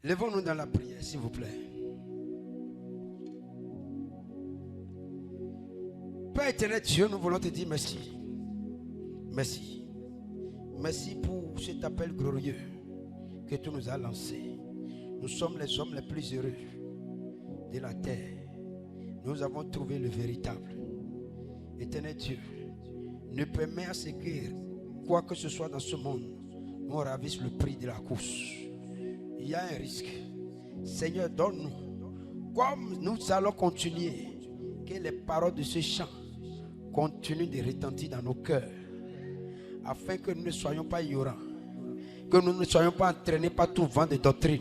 Levons-nous dans la prière, s'il vous plaît. Père éternel Dieu, nous voulons te dire merci. Merci. Merci pour cet appel glorieux que tu nous as lancé. Nous sommes les hommes les plus heureux de la terre. Nous avons trouvé le véritable. Éternel Dieu, ne permets à ce que quoi que ce soit dans ce monde nous ravisse le prix de la course. Il y a un risque. Seigneur, donne-nous, comme nous allons continuer, que les paroles de ce chant continuent de retentir dans nos cœurs, afin que nous ne soyons pas ignorants, que nous ne soyons pas entraînés par tout vent de doctrine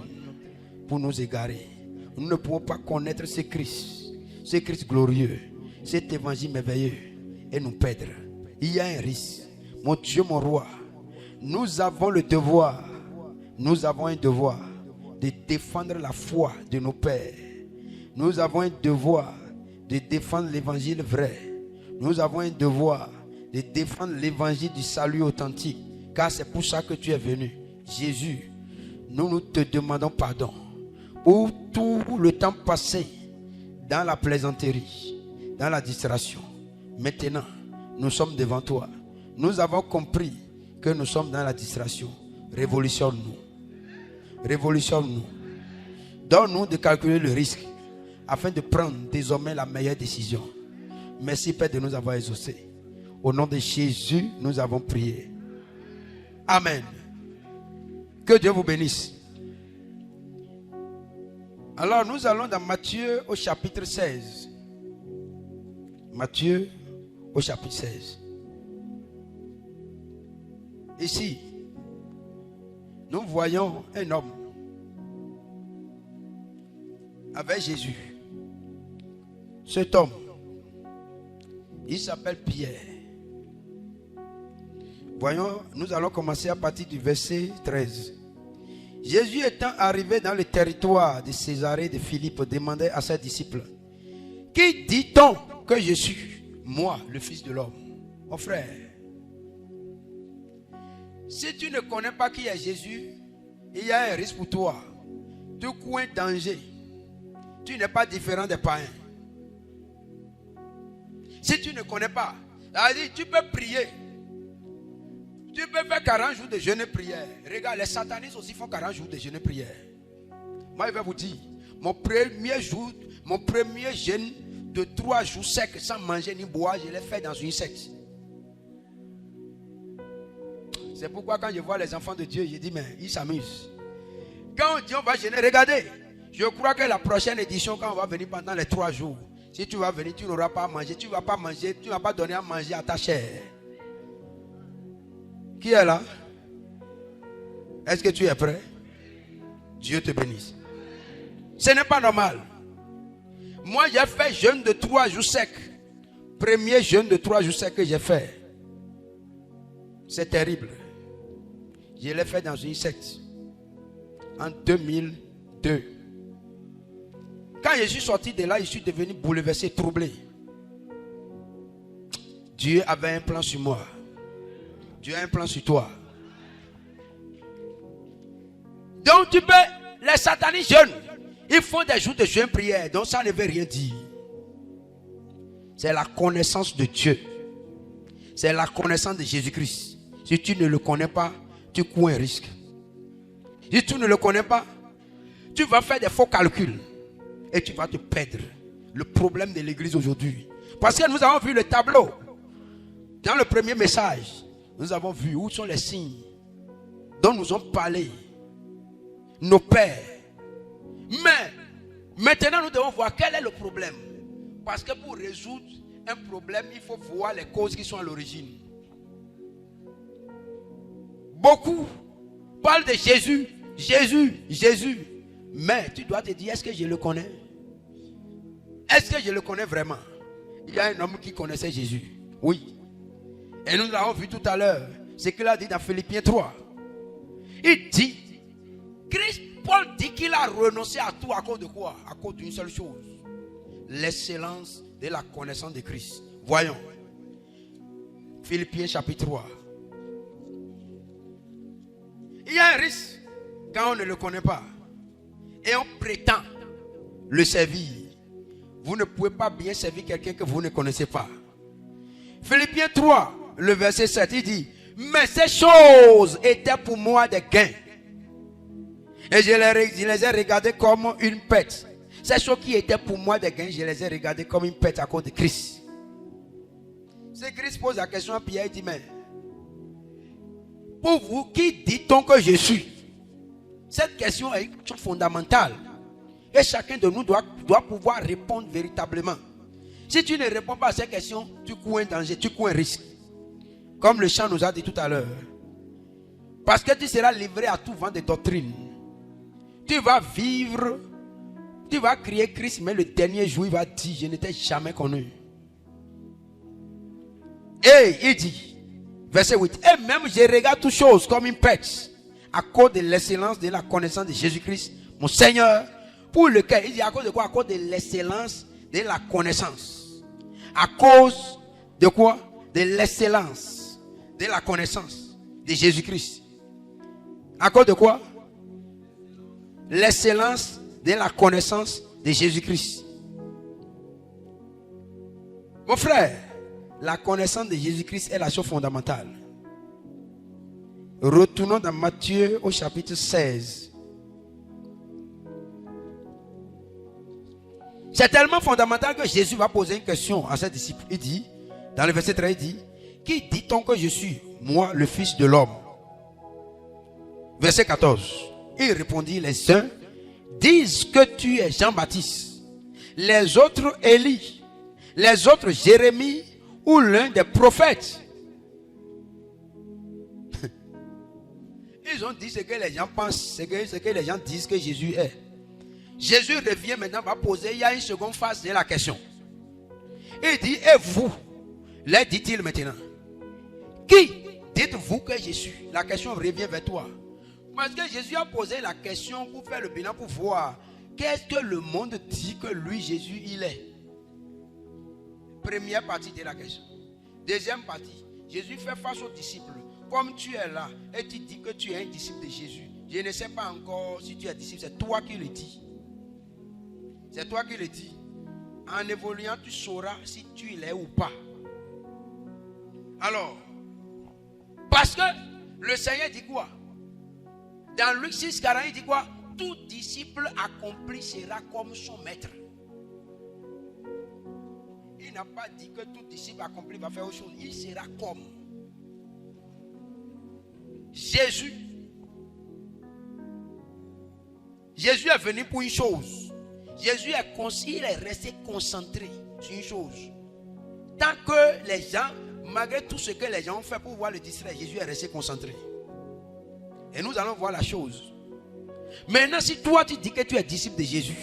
pour nous égarer. Nous ne pouvons pas connaître ce Christ glorieux, cet évangile merveilleux, et nous perdre. Il y a un risque. Mon Dieu, mon roi, nous avons un devoir de défendre la foi de nos pères. Nous avons un devoir de défendre l'évangile vrai. Nous avons un devoir de défendre l'évangile du salut authentique, car c'est pour ça que tu es venu. Jésus, nous te demandons pardon pour tout le temps passé dans la plaisanterie, dans la distraction. Maintenant, nous sommes devant toi. Nous avons compris que nous sommes dans la distraction. Révolutionne-nous. Révolutionne-nous. Donne-nous de calculer le risque afin de prendre désormais la meilleure décision. Merci Père de nous avoir exaucés. Au nom de Jésus, nous avons prié. Amen. Que Dieu vous bénisse. Alors nous allons dans Matthieu au chapitre 16. Matthieu au chapitre 16. Ici, nous voyons un homme avec Jésus. Cet homme, il s'appelle Pierre. Voyons, nous allons commencer à partir du verset 13. Jésus étant arrivé dans le territoire de Césarée de Philippe, demandait à ses disciples: qui dit-on que je suis, moi, le Fils de l'homme? Mon frère, si tu ne connais pas qui est Jésus, il y a un risque pour toi. Tu cours un danger. Tu n'es pas différent des païens. Si tu ne connais pas, c'est-à-dire, tu peux prier. Tu peux faire 40 jours de jeûne et prière. Regarde, les satanistes aussi font 40 jours de jeûne et prière. Moi, je vais vous dire, mon premier jeûne de 3 jours secs, sans manger ni boire, je l'ai fait dans une secte. C'est pourquoi quand je vois les enfants de Dieu, je dis, mais ils s'amusent. Quand on dit on va jeûner, regardez, je crois que la prochaine édition, quand on va venir pendant les 3 jours, si tu vas venir, tu n'auras pas à manger, tu ne vas pas manger, tu ne vas pas donner à manger à ta chair. Qui est là? Est-ce que tu es prêt? Dieu te bénisse. Ce n'est pas normal. Moi, j'ai fait jeûne de 3 jours secs. Premier jeûne de 3 jours secs que j'ai fait. C'est terrible. Je l'ai fait dans une secte. En 2002. Quand je suis sorti de là, je suis devenu bouleversé, troublé. Dieu avait un plan sur moi. Dieu a un plan sur toi. Donc tu peux, les satanistes jeûnent. Ils font des jours de jeûne prière. Donc ça ne veut rien dire. C'est la connaissance de Dieu. C'est la connaissance de Jésus-Christ. Si tu ne le connais pas, tu cours un risque. Si tu ne le connais pas, tu vas faire des faux calculs. Et tu vas te perdre. Le problème de l'église aujourd'hui. Parce que nous avons vu le tableau. Dans le premier message, nous avons vu où sont les signes dont nous ont parlé nos pères. Mais maintenant nous devons voir quel est le problème. Parce que pour résoudre un problème, il faut voir les causes qui sont à l'origine. Beaucoup parlent de Jésus, Jésus, Jésus. Mais tu dois te dire, est-ce que je le connais? Est-ce que je le connais vraiment? Il y a un homme qui connaissait Jésus. Oui. Et nous l'avons vu tout à l'heure. Ce qu'il a dit dans Philippiens 3. Il dit, Paul dit qu'il a renoncé à tout à cause de quoi? À cause d'une seule chose. L'excellence de la connaissance de Christ. Voyons. Philippiens chapitre 3. Il y a un risque quand on ne le connaît pas. et on prétend le servir, vous ne pouvez pas bien servir quelqu'un que vous ne connaissez pas. Philippiens 3, le verset 7, il dit: mais ces choses étaient pour moi des gains. Et je les ai regardées comme une perte. Ces choses qui étaient pour moi des gains, je les ai regardées comme une perte à cause de Christ. C'est Christ pose la question à Pierre, il dit: mais pour vous, qui dit-on que je suis? Cette question est une question fondamentale. Et chacun de nous doit pouvoir répondre véritablement. Si tu ne réponds pas à cette question, tu cours un danger, tu cours un risque. Comme le chant nous a dit tout à l'heure. Parce que tu seras livré à tout vent de doctrine. Tu vas vivre, tu vas crier Christ, mais le dernier jour, il va dire: je n'étais jamais connu. Et il dit, verset 8, et même je regarde toutes choses comme une perte, à cause de l'excellence de la connaissance de Jésus-Christ, mon Seigneur, pour lequel, il dit à cause de quoi? À cause de l'excellence de la connaissance. À cause de quoi? De l'excellence de la connaissance de Jésus-Christ. À cause de quoi? L'excellence de la connaissance de Jésus-Christ. Mon frère, la connaissance de Jésus-Christ est la chose fondamentale. Retournons dans Matthieu au chapitre 16. C'est tellement fondamental que Jésus va poser une question à ses disciples. Il dit, dans le verset 13, il dit: qui dit-on que je suis, moi, le Fils de l'homme? Verset 14. Il répondit: les uns disent que tu es Jean-Baptiste, les autres Élie, les autres Jérémie ou l'un des prophètes. Ils ont dit ce que les gens pensent, ce que les gens disent que Jésus est. Jésus revient maintenant, va poser, il y a une seconde phase de la question. Il dit: et vous, leur dit-il maintenant, qui dites-vous que je suis? La question revient vers toi. Parce que Jésus a posé la question pour faire le bilan, pour voir qu'est-ce que le monde dit que lui, Jésus, il est. Première partie de la question. Deuxième partie, Jésus fait face aux disciples. Comme tu es là et tu dis que tu es un disciple de Jésus, je ne sais pas encore si tu es disciple, c'est toi qui le dis. C'est toi qui le dis. En évoluant, tu sauras si tu l'es ou pas. Alors, parce que le Seigneur dit quoi? Dans Luc 6, 40, il dit quoi? Tout disciple accompli sera comme son maître. Il n'a pas dit que tout disciple accompli va faire autre chose. Il sera comme Jésus. Jésus est venu pour une chose. Jésus il est resté concentré sur une chose. Tant que les gens, malgré tout ce que les gens ont fait pour voir le distraire, Jésus est resté concentré. Et nous allons voir la chose. Maintenant, si toi tu dis que tu es disciple de Jésus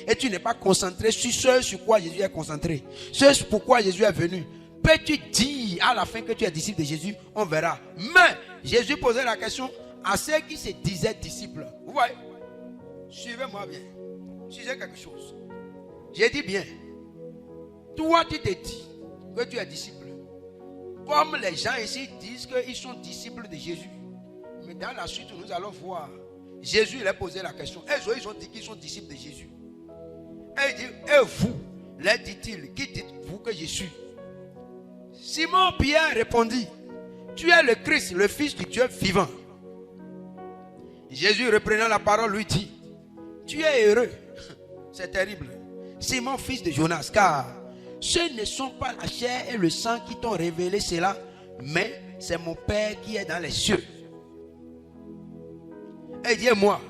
et tu n'es pas concentré sur ce sur quoi Jésus est concentré, ce pourquoi Jésus est venu, peux-tu dire à la fin que tu es disciple de Jésus? On verra. Mais Jésus posait la question à ceux qui se disaient disciples. Vous voyez? Suivez-moi bien. Suivez quelque chose. J'ai dit bien. Toi tu te dis que tu es disciple. Comme les gens ici disent qu'ils sont disciples de Jésus. Mais dans la suite, nous allons voir. Jésus il a posé la question. Ils ont dit qu'ils sont disciples de Jésus. Et il dit: et vous, leur dit-il, qui dites-vous que je suis? Simon Pierre répondit: tu es le Christ, le Fils du Dieu vivant. Jésus reprenant la parole lui dit: tu es heureux. C'est terrible. Simon, fils de Jonas, car ce ne sont pas la chair et le sang qui t'ont révélé cela, mais c'est mon Père qui est dans les cieux. Et dis-moi,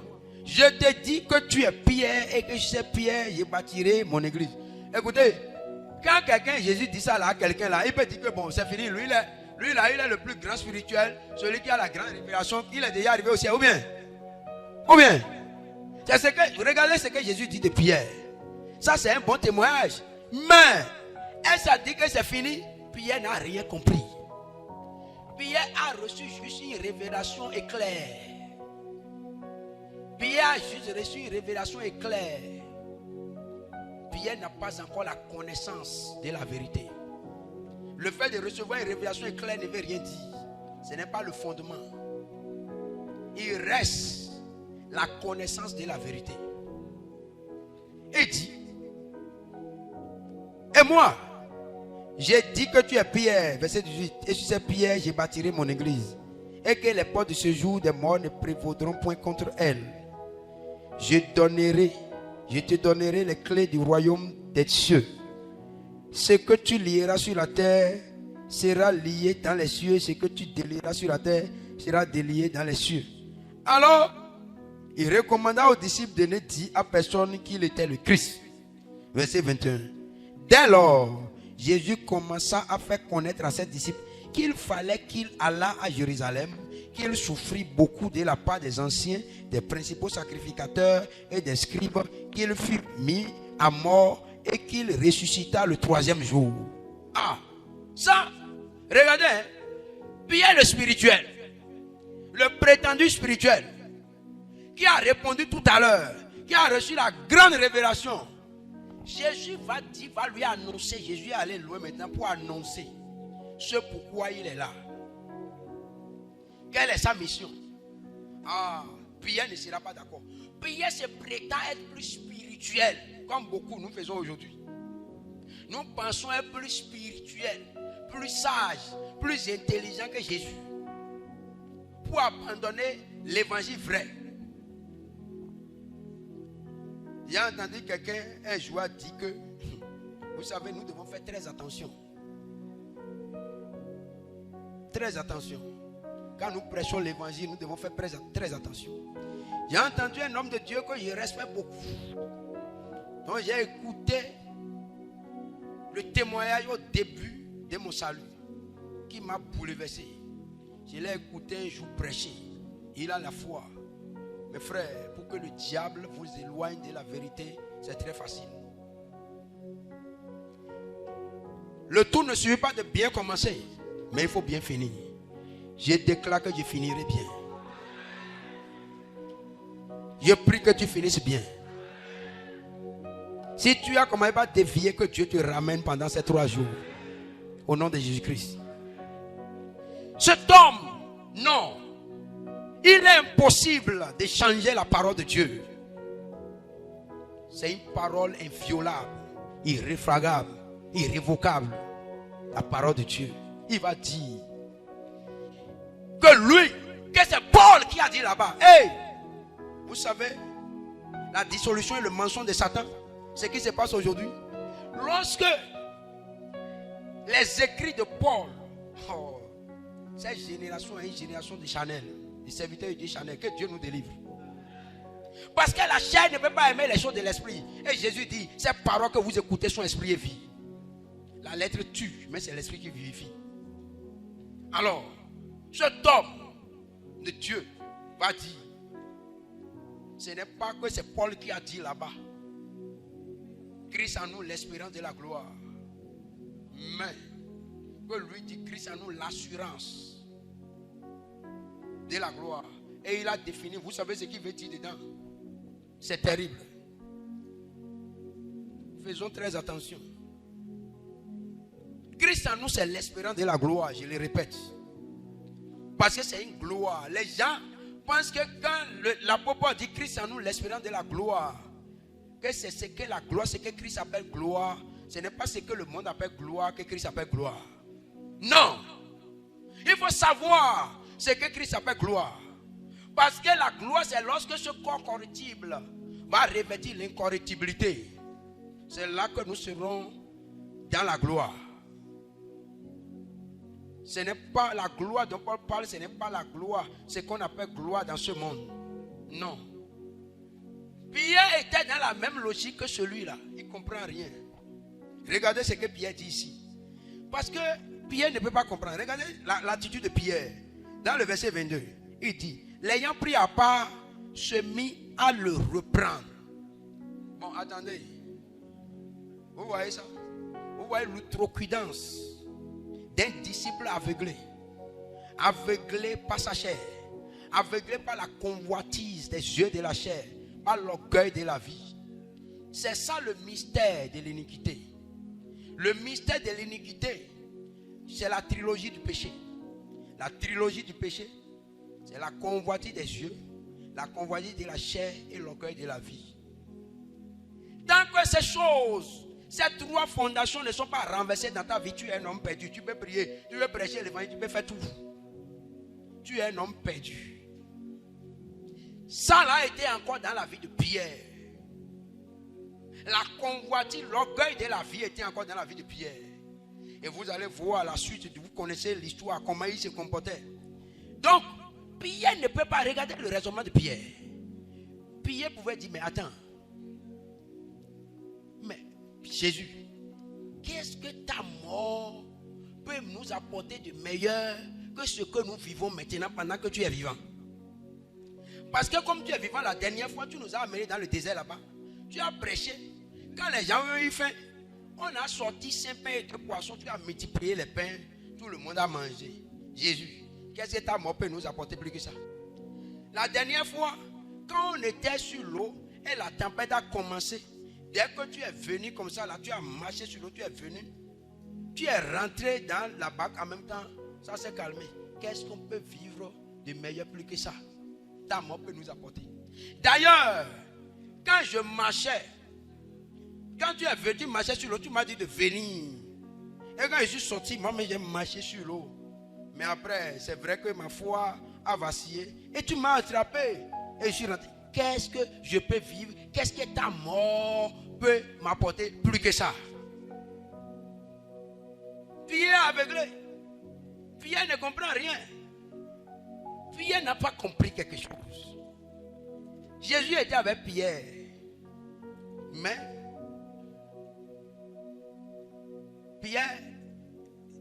je te dis que tu es Pierre et que je sais Pierre, je bâtirai mon église. Écoutez, quand quelqu'un, Jésus dit ça là à quelqu'un là, il peut dire que bon, c'est fini. Lui là, il est le plus grand spirituel, celui qui a la grande révélation, il est déjà arrivé au ciel. Ou bien, c'est ce que, regardez ce que Jésus dit de Pierre. Ça c'est un bon témoignage. Mais, est-ce a dit que c'est fini? Pierre n'a rien compris. Pierre a reçu juste une révélation éclair. Pierre a juste reçu une révélation éclair. Pierre n'a pas encore la connaissance de la vérité. Le fait de recevoir une révélation éclair ne veut rien dire. Ce n'est pas le fondement. Il reste la connaissance de la vérité. Et dit, et moi, j'ai dit que tu es Pierre, verset 18, et sur cette pierre, j'ai bâtirai mon église, et que les portes de ce jour des morts ne prévaudront point contre elle. Je te donnerai les clés du royaume des cieux. Ce que tu lieras sur la terre sera lié dans les cieux, ce que tu délieras sur la terre sera délié dans les cieux. Alors, il recommanda aux disciples de ne dire à personne qu'il était le Christ. Verset 21. Dès lors, Jésus commença à faire connaître à ses disciples qu'il fallait qu'il allât à Jérusalem, qu'il souffrit beaucoup de la part des anciens, des principaux sacrificateurs et des scribes, qu'il fut mis à mort et qu'il ressuscita le troisième jour. Ah, ça, regardez, hein, Pierre le spirituel, le prétendu spirituel, qui a répondu tout à l'heure, qui a reçu la grande révélation. Jésus va lui annoncer, Jésus est allé loin maintenant pour annoncer ce pourquoi il est là. Quelle est sa mission? Ah, Pierre ne sera pas d'accord. Pierre se prétend être plus spirituel, comme beaucoup nous faisons aujourd'hui. Nous pensons être plus spirituel, plus sage, plus intelligent que Jésus, pour abandonner l'évangile vrai. J'ai entendu quelqu'un un jour dire que, vous savez, nous devons faire très attention. Très attention. Quand nous prêchons l'évangile, nous devons faire très attention. J'ai entendu un homme de Dieu que je respecte beaucoup. Donc j'ai écouté le témoignage au début de mon salut qui m'a bouleversé. Je l'ai écouté un jour prêcher. Il a la foi. Mes frères, pour que le diable vous éloigne de la vérité, c'est très facile. Le tout ne suffit pas de bien commencer, mais il faut bien finir. Je déclare que je finirai bien. Je prie que tu finisses bien. Si tu as commencé à dévier, que Dieu te ramène pendant ces 3 jours. Au nom de Jésus-Christ. Cet homme, non. Il est impossible de changer la parole de Dieu. C'est une parole inviolable, irréfragable, irrévocable. La parole de Dieu. Il va dire que lui, que c'est Paul qui a dit là-bas. Hey, vous savez, la dissolution et le mensonge de Satan, ce qui se passe aujourd'hui. Lorsque les écrits de Paul, cette génération est une génération de Chanel, des serviteurs de Chanel, que Dieu nous délivre. Parce que la chair ne peut pas aimer les choses de l'esprit. Et Jésus dit, ces paroles que vous écoutez sont esprit et vie. La lettre tue, mais c'est l'esprit qui vivifie. Alors, cet homme de Dieu va dire, ce n'est pas que c'est Paul qui a dit là-bas, Christ en nous l'espérance de la gloire. Mais que lui dit Christ en nous l'assurance de la gloire. Et il a défini, vous savez ce qu'il veut dire dedans? C'est terrible. Faisons très attention. Christ en nous c'est l'espérance de la gloire, je le répète. Parce que c'est une gloire. Les gens pensent que quand l'apôtre dit Christ en nous l'espérance de la gloire, que c'est ce que la gloire, ce que Christ appelle gloire, ce n'est pas ce que le monde appelle gloire que Christ appelle gloire. Non. Il faut savoir ce que Christ appelle gloire. Parce que la gloire, c'est lorsque ce corps corruptible va revêtir l'incorruptibilité. C'est là que nous serons dans la gloire. Ce n'est pas la gloire dont Paul parle, ce n'est pas la gloire, ce qu'on appelle gloire dans ce monde. Non. Pierre était dans la même logique que celui-là. Il ne comprend rien. Regardez ce que Pierre dit ici. Parce que Pierre ne peut pas comprendre. Regardez l'attitude de Pierre. Dans le verset 22, il dit, l'ayant pris à part, se mit à le reprendre. Bon, attendez. Vous voyez ça? Vous voyez l'outrecuidance d'un disciple aveuglé. Aveuglé par sa chair. Aveuglé par la convoitise des yeux de la chair. Par l'orgueil de la vie. C'est ça le mystère de l'iniquité. Le mystère de l'iniquité, c'est la trilogie du péché. La trilogie du péché, c'est la convoitise des yeux, la convoitise de la chair et l'orgueil de la vie. Tant que ces choses, ces trois fondations ne sont pas renversées dans ta vie, tu es un homme perdu. Tu peux prier, tu peux prêcher l'évangile, tu peux faire tout. Tu es un homme perdu. Ça là était encore dans la vie de Pierre. La convoitise, l'orgueil de la vie était encore dans la vie de Pierre. Et vous allez voir la suite, vous connaissez l'histoire, comment il se comportait. Donc, Pierre ne peut pas regarder le raisonnement de Pierre. Pierre pouvait dire, mais attends. Mais Jésus, qu'est-ce que ta mort peut nous apporter de meilleur que ce que nous vivons maintenant pendant que tu es vivant? Parce que comme tu es vivant la dernière fois, tu nous as amenés dans le désert là-bas. Tu as prêché. Quand les gens ont eu faim, on a sorti 5 pains et 2 poissons. Tu as multiplié les pains. Tout le monde a mangé. Jésus, qu'est-ce que ta mort peut nous apporter plus que ça? La dernière fois, quand on était sur l'eau et la tempête a commencé, dès que tu es venu comme ça, là, tu as marché sur l'eau, tu es venu. Tu es rentré dans la barque en même temps. Ça s'est calmé. Qu'est-ce qu'on peut vivre de meilleur plus que ça? Ta mort peut nous apporter. D'ailleurs, quand je marchais, quand tu es venu marcher sur l'eau, tu m'as dit de venir. Et quand je suis sorti, moi j'ai marché sur l'eau. Mais après, c'est vrai que ma foi a vacillé. Et tu m'as attrapé. Et je suis rentré. Qu'est-ce que je peux vivre? Qu'est-ce que ta mort peut m'apporter plus que ça? Pierre est aveuglé. Pierre ne comprend rien. Pierre n'a pas compris quelque chose. Jésus était avec Pierre. Mais Pierre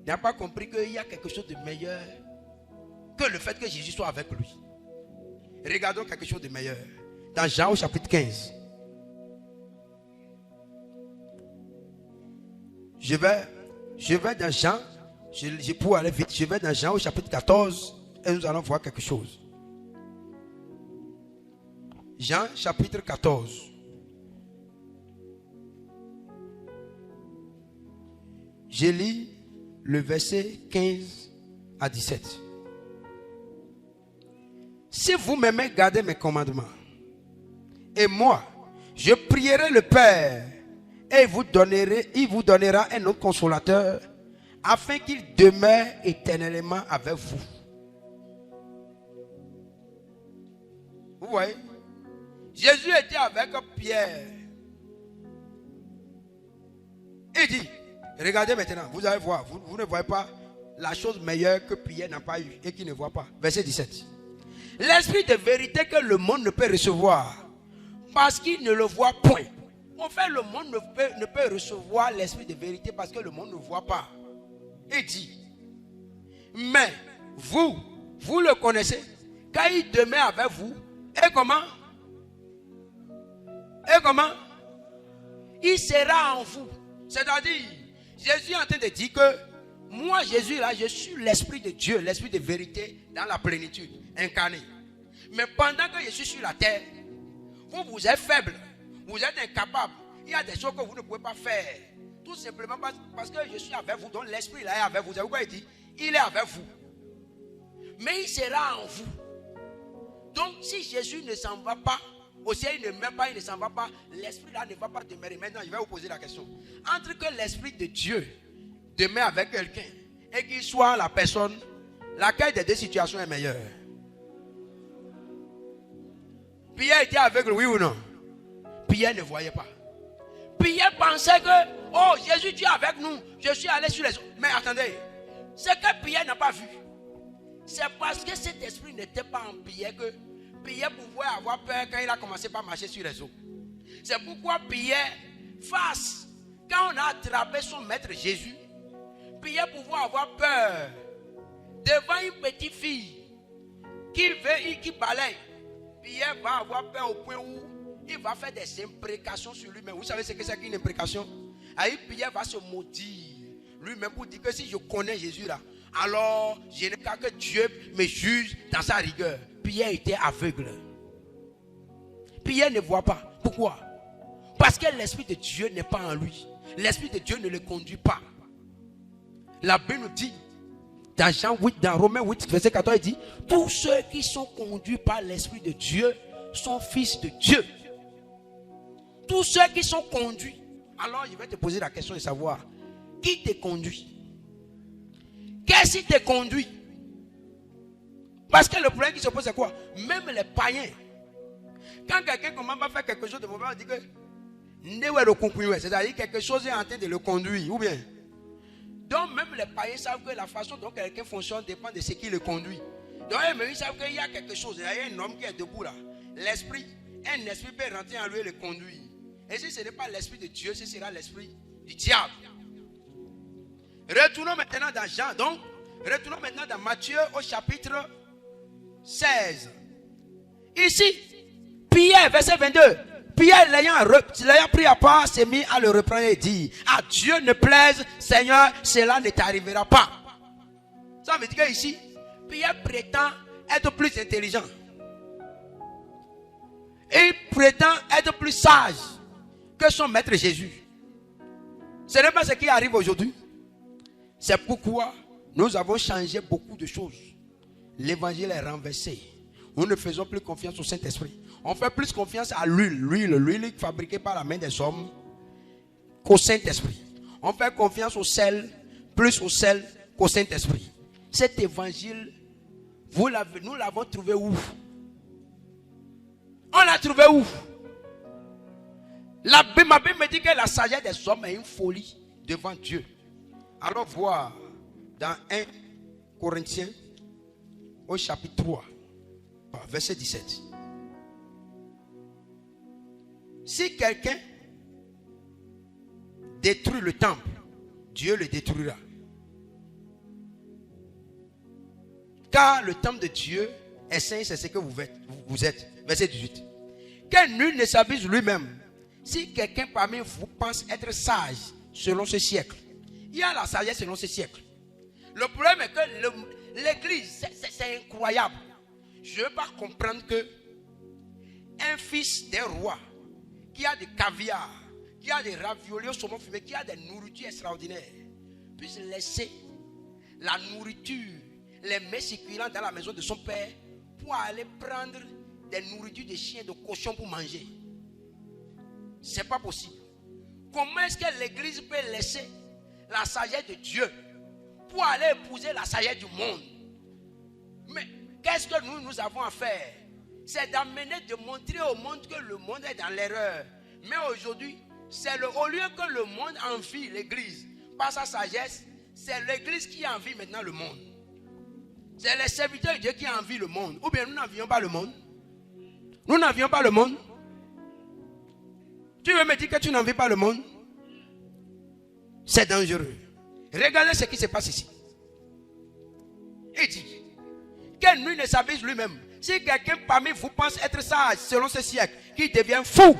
n'a pas compris qu'il y a quelque chose de meilleur que le fait que Jésus soit avec lui. Regardons quelque chose de meilleur. Dans Jean au chapitre 15. Je vais dans Jean. Je pourrais aller vite. Je vais dans Jean au chapitre 14. Et nous allons voir quelque chose. Jean chapitre 14. Je lis le verset 15 à 17. Si vous m'aimez, gardez mes commandements. Et moi, je prierai le Père et il vous donnera un autre consolateur afin qu'il demeure éternellement avec vous. Vous voyez? Jésus était avec Pierre. Il dit, regardez maintenant, vous allez voir, vous ne voyez pas la chose meilleure que Pierre n'a pas eue et qu'il ne voit pas. Verset 17. L'esprit de vérité que le monde ne peut recevoir parce qu'il ne le voit point. En fait, le monde ne peut recevoir l'esprit de vérité parce que le monde ne voit pas. Il dit, mais vous le connaissez, car il demeure avec vous. Et comment? Il sera en vous. C'est-à-dire, Jésus est en train de dire que moi, Jésus, là, je suis l'esprit de Dieu, l'esprit de vérité dans la plénitude, incarné. Mais pendant que je suis sur la terre, vous êtes faible, vous êtes incapable. Il y a des choses que vous ne pouvez pas faire. Tout simplement parce que je suis avec vous, donc l'esprit là est avec vous. Vous savez quoi il dit? Il est avec vous. Mais il sera en vous. Donc si Jésus ne s'en va pas, au ciel il ne meurt pas, il ne s'en va pas, l'esprit là ne va pas demeurer. Maintenant je vais vous poser la question. Entre que l'esprit de Dieu demeure avec quelqu'un et qu'il soit la personne, laquelle des deux situations est meilleure? Pierre était aveugle, oui ou non? Pierre ne voyait pas. Pierre pensait que, oh Jésus, tu es avec nous. Je suis allé sur les eaux. Mais attendez, ce que Pierre n'a pas vu, c'est parce que cet esprit n'était pas en Pierre que Pierre pouvait avoir peur quand il a commencé par marcher sur les eaux. C'est pourquoi Pierre, quand on a attrapé son maître Jésus, Pierre pouvait avoir peur devant une petite fille qui balaye. Pierre va avoir peur au point où il va faire des imprécations sur lui-même. Vous savez ce que c'est qu'une imprécation? Pierre va se maudire lui-même pour dire que si je connais Jésus là, alors je n'ai qu'à que Dieu me juge dans sa rigueur. Pierre était aveugle. Pierre ne voit pas. Pourquoi? Parce que l'esprit de Dieu n'est pas en lui. L'esprit de Dieu ne le conduit pas. La Bible nous dit dans Romains 8, verset 14, il dit, tous ceux qui sont conduits par l'esprit de Dieu sont fils de Dieu. tous ceux qui sont conduits. Alors je vais te poser la question de savoir qui te conduit. Qu'est-ce qui te conduit? Parce que le problème qui se pose, c'est quoi? Même les païens, quand quelqu'un commence à faire quelque chose de mauvais, on dit que c'est-à-dire quelque chose est en train de le conduire. Ou bien. Donc même les païens savent que la façon dont quelqu'un fonctionne dépend de ce qui le conduit. Donc ils savent qu'il y a quelque chose. Il y a un homme qui est debout là. L'esprit, un esprit peut rentrer en lui et le conduire. Et si ce n'est pas l'esprit de Dieu, ce sera l'esprit du diable. Retournons maintenant dans Jean. Donc, retournons maintenant dans Matthieu au chapitre 16. Ici, Pierre, verset 22. Pierre, l'ayant pris à part, s'est mis à le reprendre et dit: à Dieu ne plaise, Seigneur, cela ne t'arrivera pas. Ça veut dire qu'ici, Pierre prétend être plus intelligent. Il prétend être plus sage que son maître Jésus. Ce n'est pas ce qui arrive aujourd'hui. C'est pourquoi nous avons changé beaucoup de choses. L'évangile est renversé. Nous ne faisons plus confiance au Saint-Esprit. On fait plus confiance à l'huile fabriquée par la main des hommes qu'au Saint-Esprit. On fait confiance au sel, plus au sel qu'au Saint-Esprit. Cet évangile, nous l'avons trouvé où? On l'a trouvé où? Ma Bible me dit que la sagesse des hommes est une folie devant Dieu. Alors voir dans 1 Corinthiens au chapitre 3, verset 17. Si quelqu'un détruit le temple, Dieu le détruira. Car le temple de Dieu est saint, c'est ce que vous êtes. Verset 18. Que nul ne s'abuse lui-même. Si quelqu'un parmi vous pense être sage selon ce siècle, il y a la sagesse selon ce siècle. Le problème est que l'église, c'est incroyable. Je ne veux pas comprendre que un fils d'un roi qui a des caviar, qui a des raviolis au saumon fumé, qui a des nourritures extraordinaires, puisse laisser la nourriture, les mets succulents dans la maison de son père pour aller prendre des nourritures de chiens, de cochons pour manger. C'est pas possible. Comment est-ce que l'église peut laisser la sagesse de Dieu pour aller épouser la sagesse du monde? Mais qu'est-ce que nous avons à faire? C'est d'amener, de montrer au monde que le monde est dans l'erreur. Mais aujourd'hui, au lieu que le monde envie l'église par sa sagesse, c'est l'église qui envie maintenant le monde. C'est les serviteurs de Dieu qui envient le monde. Ou bien nous n'envions pas le monde? Nous n'envions pas le monde. Tu veux me dire que tu n'envies pas le monde? C'est dangereux. Regardez ce qui se passe ici. Il dit que nul ne s'abuse lui-même. Si quelqu'un parmi vous pense être sage selon ce siècle, qui devient fou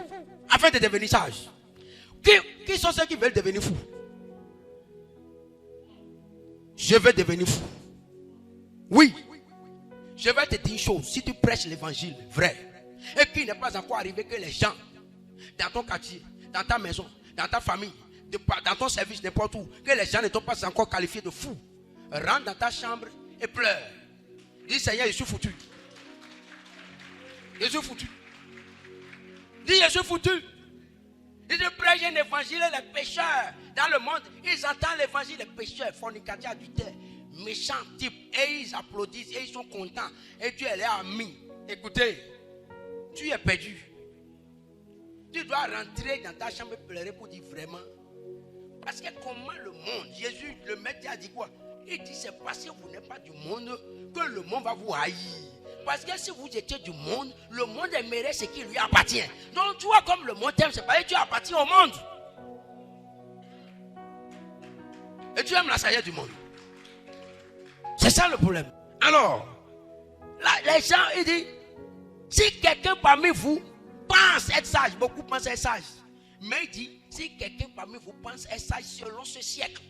afin de devenir sage. Qui sont ceux qui veulent devenir fous? Je veux devenir fou. Oui. Je vais te dire une chose. Si tu prêches l'évangile vrai et qu'il n'est pas encore arrivé que les gens dans ton quartier, dans ta maison, dans ta famille, dans ton service, n'importe où, que les gens ne t'ont pas encore qualifié de fou, rentre dans ta chambre et pleure. Dis: Seigneur, je suis foutu. Je suis foutu. Dis: je suis foutu. Dis: je prêche un évangile, les pécheurs dans le monde, ils entendent l'évangile, les pécheurs, fornicateurs, adultères, méchants types, et ils applaudissent, et ils sont contents, et tu es là ami. Écoutez, tu es perdu. Tu dois rentrer dans ta chambre et pleurer pour dire vraiment. Parce que comment le monde, Jésus, le maître, a dit quoi? Il dit: c'est parce que vous n'êtes pas du monde que le monde va vous haïr. Parce que si vous étiez du monde, le monde aimerait ce qui lui appartient. Donc tu vois, comme le monde t'aime, c'est parce que tu appartiens au monde. Et tu aimes la sagesse du monde. C'est ça le problème. Alors, là, les gens, ils disent: si quelqu'un parmi vous pense être sage, beaucoup pensent être sage. Mais il dit: si quelqu'un parmi vous pense être sage selon ce siècle,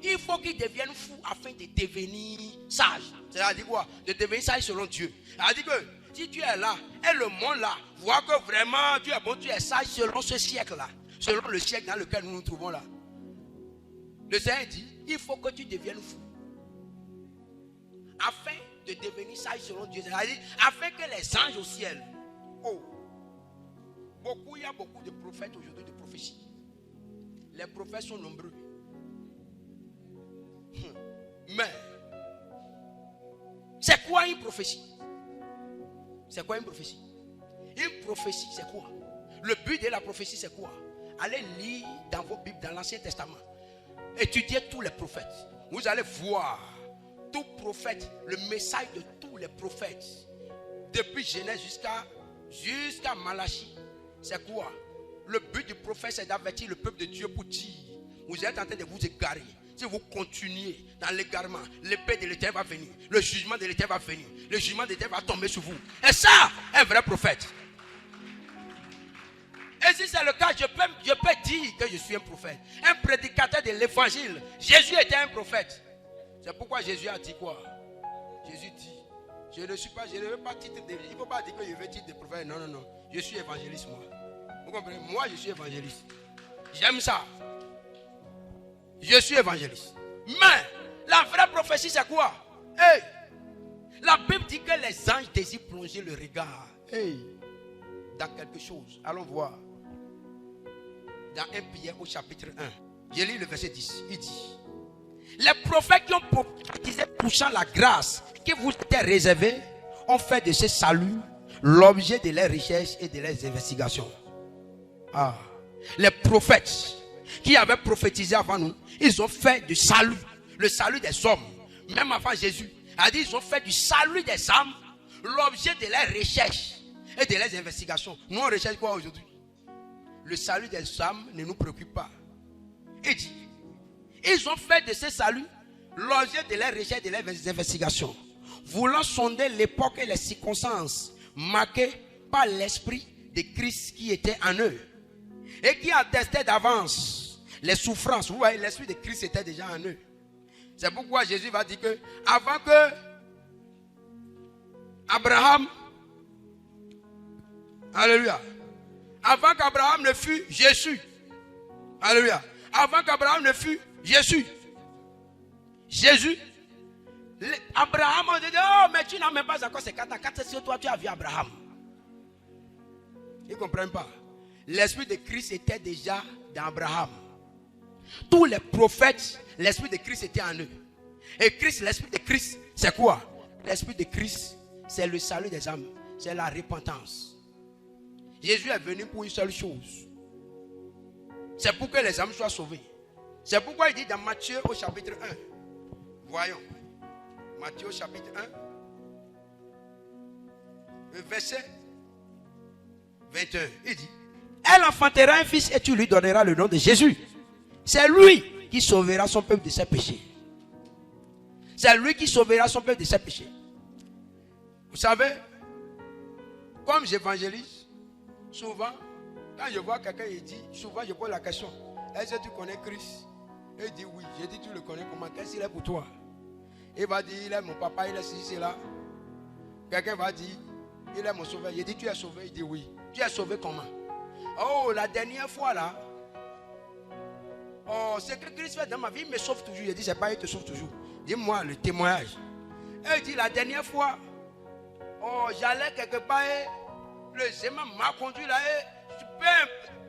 il faut qu'il devienne fou afin de devenir sage. C'est-à-dire quoi? De devenir sage selon Dieu. C'est-à-dire que si tu es là et le monde là voit que vraiment tu es bon, tu es sage selon ce siècle-là, selon le siècle dans lequel nous nous trouvons là. Le Seigneur dit: il faut que tu deviennes fou afin de devenir sage selon Dieu. C'est-à-dire afin que les anges au ciel Il y a beaucoup de prophètes aujourd'hui, de prophéties. Les prophètes sont nombreux. Mais, c'est quoi une prophétie? C'est quoi une prophétie? Une prophétie, c'est quoi? Le but de la prophétie, c'est quoi? Allez lire dans vos Bibles, dans l'Ancien Testament. Étudiez tous les prophètes. Vous allez voir tout prophète, le message de tous les prophètes. Depuis Genèse jusqu'à Malachie. C'est quoi? Le but du prophète, c'est d'avertir le peuple de Dieu pour dire: vous êtes en train de vous égarer. Si vous continuez dans l'égarement, l'épée de l'Éternel va venir. Le jugement de l'Éternel va venir. Le jugement de l'Éternel va tomber sur vous. Et ça, un vrai prophète. Et si c'est le cas, je peux dire que je suis un prophète. Un prédicateur de l'évangile. Jésus était un prophète. C'est pourquoi Jésus a dit quoi? Jésus dit: je ne veux pas titre de... Il ne faut pas dire que je veux titre de prophète. Non, non, non. Je suis évangéliste, moi. Vous comprenez? Moi, je suis évangéliste. J'aime ça. Je suis évangéliste. Mais la vraie prophétie, c'est quoi? Hey, la Bible dit que les anges désirent plonger le regard dans quelque chose. Allons voir. Dans 1 Pierre au chapitre 1. Je lis le verset 10. Il dit: les prophètes qui ont prophétisé touchant la grâce qui vous était réservée ont fait de ce salut l'objet de leurs recherches et de leurs investigations. Les prophètes qui avaient prophétisé avant nous, ils ont fait du salut, le salut des hommes, même avant Jésus. Ils ont fait du salut des âmes l'objet de leurs recherches et de leurs investigations. Nous, on recherche quoi aujourd'hui? Le salut des âmes ne nous préoccupe pas. Il dit: ils ont fait de ce salut l'objet de leurs recherches et de leurs investigations, voulant sonder l'époque et les circonstances marquées par l'esprit de Christ qui était en eux et qui attestait d'avance les souffrances. Vous voyez, l'esprit de Christ était déjà en eux. C'est pourquoi Jésus va dire que avant que Abraham, alléluia, avant qu'Abraham ne fût Jésus, alléluia, avant qu'Abraham ne fût Jésus, Abraham, on dit: oh, mais tu n'as même pas encore 50 ans. Quand c'est toi, tu as vu Abraham. Ils ne comprennent pas. L'esprit de Christ était déjà dans Abraham. Tous les prophètes, l'esprit de Christ était en eux. Et Christ, l'esprit de Christ, c'est quoi? L'esprit de Christ, c'est le salut des âmes. C'est la repentance. Jésus est venu pour une seule chose. C'est pour que les âmes soient sauvées. C'est pourquoi il dit dans Matthieu au chapitre 1. Voyons. Matthieu au chapitre 1. Le verset 21. Il dit: elle enfantera un fils et tu lui donneras le nom de Jésus. C'est lui qui sauvera son peuple de ses péchés. C'est lui qui sauvera son peuple de ses péchés. Vous savez, comme j'évangélise, souvent, quand je vois quelqu'un, il dit, souvent je pose la question: est-ce que tu connais Christ? Il dit oui. Je dis: tu le connais comment? Qu'est-ce qu'il est pour toi? Il va dire: il est mon papa, il est ceci, c'est là. Quelqu'un va dire: il est mon sauveur. Je dis: tu es sauvé? Il dit oui. Tu es sauvé comment? Oh, la dernière fois là, oh, ce que Christ fait dans ma vie, il me sauve toujours. Je dis: c'est pas il te sauve toujours. Dis-moi le témoignage. Il dit: la dernière fois, oh, j'allais quelque part et le chemin m'a conduit là et tu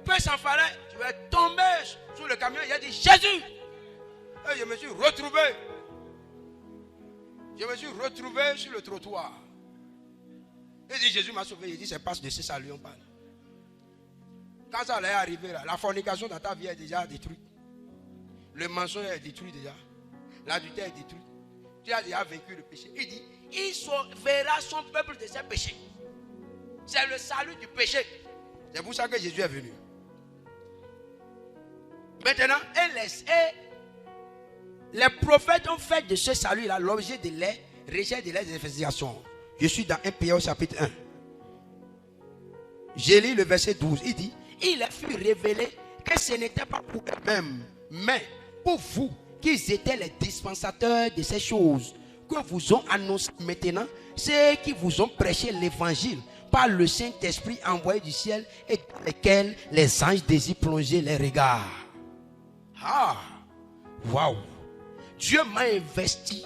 peux s'en faire, tu vas tomber sur le camion. Il a dit: Jésus. Et je me suis retrouvé. Je me suis retrouvé sur le trottoir. Il dit: Jésus m'a sauvé. Il dit: c'est pas de ce salut on parle. Quand ça allait arriver là, la fornication dans ta vie est déjà détruite. Le mensonge est détruit déjà. L'adultère est détruit. Tu as déjà vaincu le péché. Il dit: il sauvera son peuple de ses péchés. C'est le salut du péché. C'est pour ça que Jésus est venu. Maintenant, les prophètes ont fait de ce salut-là l'objet de leurs recherches, de leurs investigations. Je suis dans 1 Pierre au chapitre 1. J'ai lu le verset 12. Il dit: il a fut révélé que ce n'était pas pour eux-mêmes, mais pour vous, qu'ils étaient les dispensateurs de ces choses que vous ont annoncé maintenant, ceux qui vous ont prêché l'évangile par le Saint-Esprit envoyé du ciel et dans lesquels les anges désirent plonger les regards. Ah, waouh! Dieu m'a investi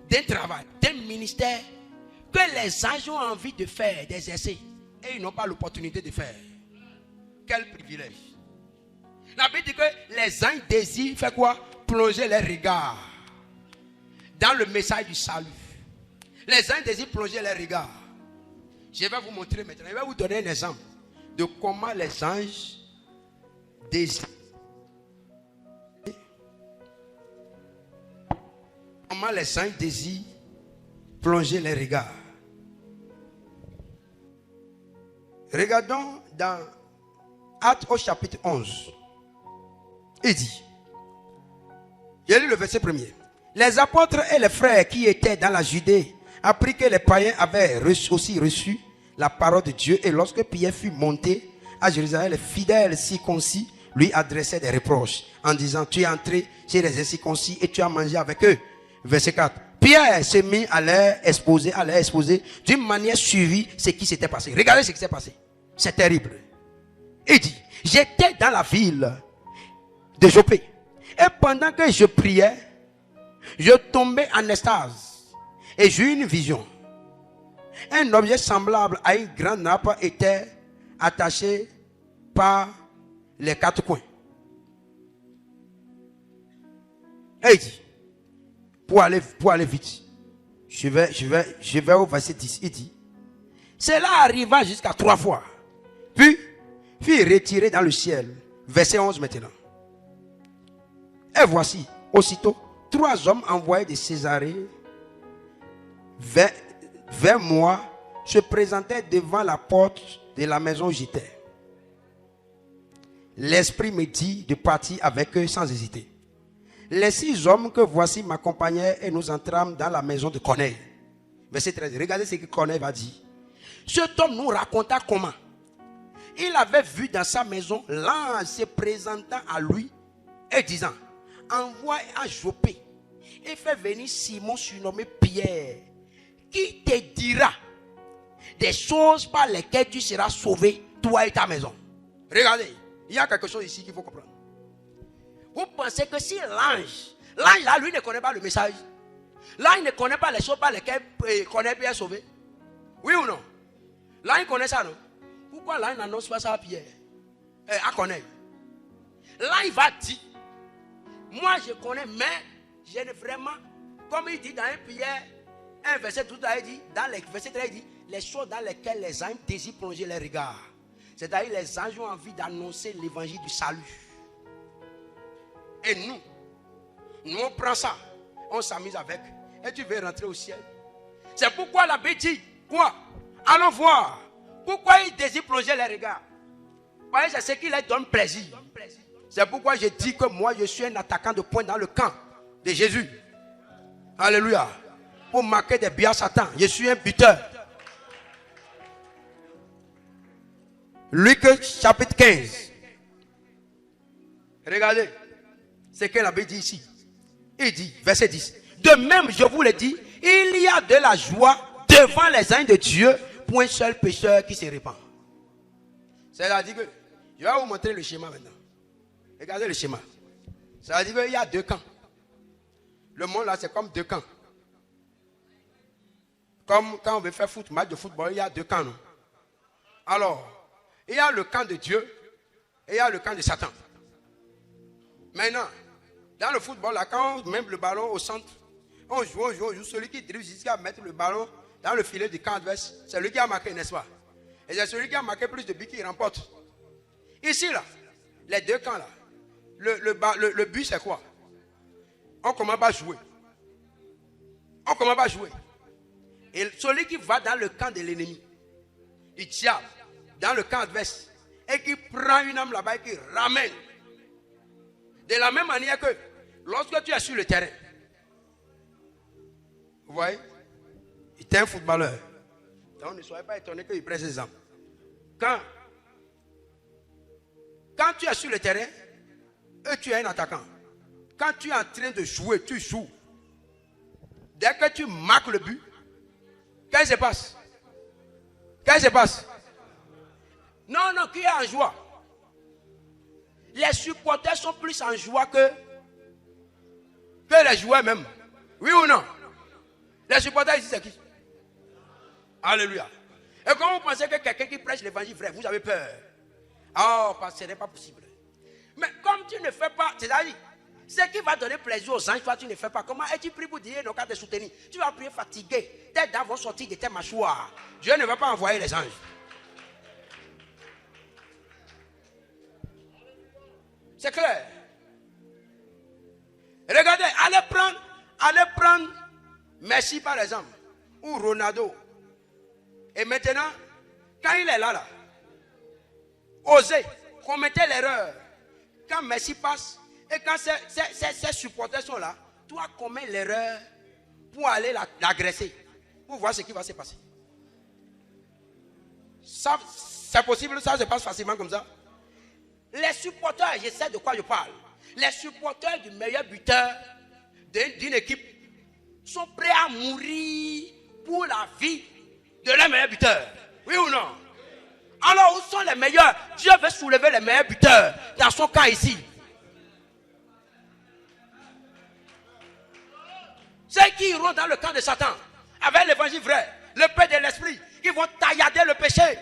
d'un travail, d'un ministère que les anges ont envie de faire, d'exercer. et ils n'ont pas l'opportunité de faire. Quel privilège. La Bible dit que les anges désirent faire quoi? Plonger les regards dans le message du salut. Les anges désirent plonger les regards. Je vais vous montrer maintenant. Je vais vous donner un exemple de comment les anges désirent. Comment les anges désirent plonger les regards. Regardons dans Actes au chapitre 11. Il dit, j'ai lu le verset premier. Les apôtres et les frères qui étaient dans la Judée apprirent que les païens avaient aussi reçu la parole de Dieu. Et lorsque Pierre fut monté à Jérusalem, les fidèles circoncis lui adressaient des reproches en disant, tu es entré chez les incirconcis et tu as mangé avec eux. Verset 4. Pierre s'est mis à leur exposer d'une manière suivie ce qui s'était passé. Regardez ce qui s'est passé. C'est terrible. Il dit, j'étais dans la ville de Jopé. Et pendant que je priais, je tombais en extase. Et j'ai eu une vision. Un objet semblable à une grande nappe était attaché par les quatre coins. Et il dit, pour aller vite, je vais au verset 10. Il dit, cela arriva jusqu'à 3 fois. Puis, fut retiré dans le ciel. Verset 11 maintenant. Et voici, aussitôt, 3 hommes envoyés de Césarée vers moi se présentaient devant la porte de la maison où j'étais. L'Esprit me dit de partir avec eux sans hésiter. Les 6 hommes que voici m'accompagnaient et nous entrâmes dans la maison de Corneille. Verset 13. Regardez ce que Corneille va dire. Cet homme nous raconta comment il avait vu dans sa maison l'ange se présentant à lui et disant, envoie à Jopé et fais venir Simon surnommé Pierre, qui te dira des choses par lesquelles tu seras sauvé, toi et ta maison. Regardez, il y a quelque chose ici qu'il faut comprendre. Vous pensez que si l'ange là, lui ne connaît pas le message, l'ange ne connaît pas les choses par lesquelles Corneille peut être sauvé? Oui ou non? L'ange connaît ça, non? Pourquoi l'ange n'annonce pas ça à Pierre? À Corneille. L'ange va dire, moi je connais, mais je ne vraiment, comme il dit dans un Pierre, un verset tout à l'heure, il dit, dans les versets 13, il dit, les choses dans lesquelles les anges désirent plonger les regards. C'est-à-dire les anges ont envie d'annoncer l'évangile du salut. Et nous on prend ça, on s'amuse avec, et tu veux rentrer au ciel. C'est pourquoi la Bible dit, quoi? Allons voir. Pourquoi il désire plonger les regards? Parce que c'est ce qui leur donne plaisir. C'est pourquoi je dis que moi je suis un attaquant de pointe dans le camp de Jésus. Alléluia. Pour marquer des biens à Satan. Je suis un buteur. Luc chapitre 15. Regardez ce que la Bible dit ici. Il dit, verset 10. De même, je vous le dis, il y a de la joie devant les anges de Dieu pour un seul pécheur qui se répand. C'est-à-dire que, je vais vous montrer le schéma maintenant. Regardez le schéma. C'est-à-dire qu'il y a 2 camps. Le monde là, c'est comme 2 camps. Comme quand on veut faire match de football, il y a 2 camps. Non? Alors, il y a le camp de Dieu et il y a le camp de Satan. Maintenant, dans le football, là, quand on met le ballon au centre, on joue. Celui qui drive jusqu'à mettre le ballon dans le filet du camp adverse, c'est lui qui a marqué, n'est-ce pas? Et c'est celui qui a marqué plus de buts qui remporte. Ici, là, les 2 camps, là, le but, c'est quoi? On commence pas à jouer. Et celui qui va dans le camp de l'ennemi, du diable, dans le camp adverse, et qui prend une âme là-bas et qui ramène. De la même manière que lorsque tu es sur le terrain, vous voyez, il est un footballeur. Donc ne soyez pas étonné qu'il prenne ses armes. Quand tu es sur le terrain, et tu es un attaquant, quand tu es en train de jouer, tu joues. Dès que tu marques le but, qu'est-ce qui se passe? Non, qui est en joie? Les supporters sont plus en joie que les joueurs même. Oui ou non? Les supporters ici, c'est qui? Alléluia. Et quand vous pensez que quelqu'un qui prêche l'évangile vrai, vous avez peur. Oh, parce que ce n'est pas possible. Mais comme tu ne fais pas, c'est-à-dire, ce qui va donner plaisir aux anges, toi tu ne fais pas. Comment es-tu pris pour dire, non, qu'à te soutenir? Tu vas prier fatigué. Tes dents vont sortir de tes mâchoires. Dieu ne va pas envoyer les anges. C'est clair. Regardez, allez prendre Messi par exemple, ou Ronaldo. Et maintenant, quand il est là, osez, commettez l'erreur. Quand Messi passe, et quand ses supporters sont là, toi commets l'erreur pour aller l'agresser, pour voir ce qui va se passer. Ça, c'est possible, ça se passe facilement comme ça. Les supporters, je sais de quoi je parle. Les supporters du meilleur buteur d'une équipe sont prêts à mourir pour la vie de leur meilleur buteur. Oui ou non? Alors, où sont les meilleurs? Dieu veut soulever les meilleurs buteurs dans son camp ici. Ceux qui iront dans le camp de Satan avec l'évangile vrai, le paix de l'esprit, qui vont taillader le péché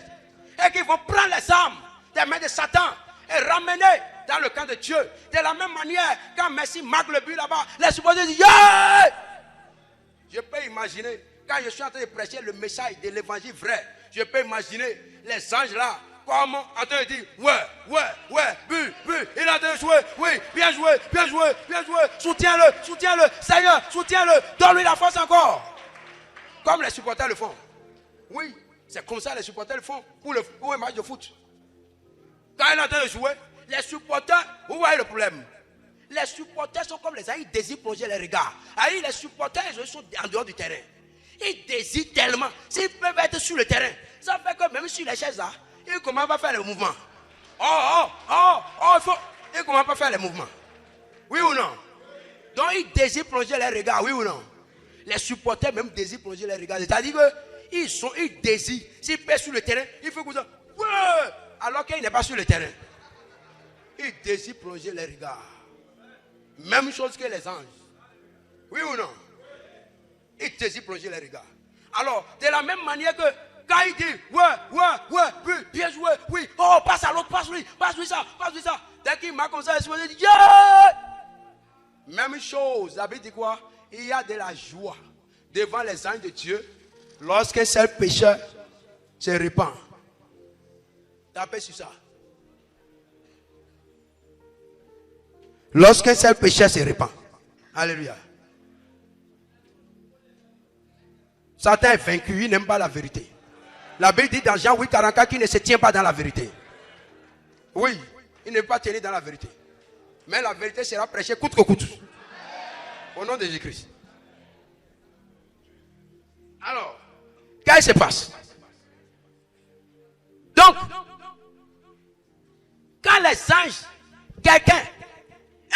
et qui vont prendre les armes des mains de Satan et ramener dans le camp de Dieu. De la même manière, quand Messi marque le but là-bas, les supporters disent yeah! Je peux imaginer, quand je suis en train de prêcher le message de l'évangile vrai, je peux imaginer les anges là, comme en train de dire ouais, but, il est en train de jouer, oui, bien joué, soutiens-le, Seigneur, soutiens-le, donne-lui la force encore. Comme les supporters le font. Oui, c'est comme ça les supporters le font pour un match de foot. Quand il est en train de jouer, les supporters, vous voyez le problème. Les supporters sont comme les anges, ils désirent plonger les regards. Alors, les supporters, ils sont en dehors du terrain. Ils désirent tellement. S'ils peuvent être sur le terrain, ça fait que même sur les chaises là, ils commencent à faire les mouvements. Ils commencent à faire les mouvements. Oui ou non? Donc, ils désirent plonger les regards, oui ou non? Les supporters même désirent plonger les regards. C'est-à-dire qu'ils désirent. S'ils peuvent sur le terrain, ils font comme ça. Ouais! Alors qu'il n'est pas sur le terrain. Ils désirent plonger les regards. Même chose que les anges. Oui ou non? Ils désirent plonger les regards. Alors, de la même manière que quand il dit ouais, bien joué, oui, oh, passe à l'autre, passe-lui ça. Dès qu'il marque comme ça, il dit yeah! Même chose, la Bible dit quoi? Il y a de la joie devant les anges de Dieu lorsqu'un seul pécheur se répand. Tapez sur ça. Lorsqu'un seul pécheur se répand. Alléluia. Satan est vaincu, il n'aime pas la vérité. La Bible dit dans Jean 8,44 qu'il ne se tient pas dans la vérité. Oui, il ne peut pas tenir dans la vérité. Mais la vérité sera prêchée coûte que coûte. Au nom de Jésus-Christ. Alors, qu'est-ce qui se passe? Donc, quand les anges, quelqu'un,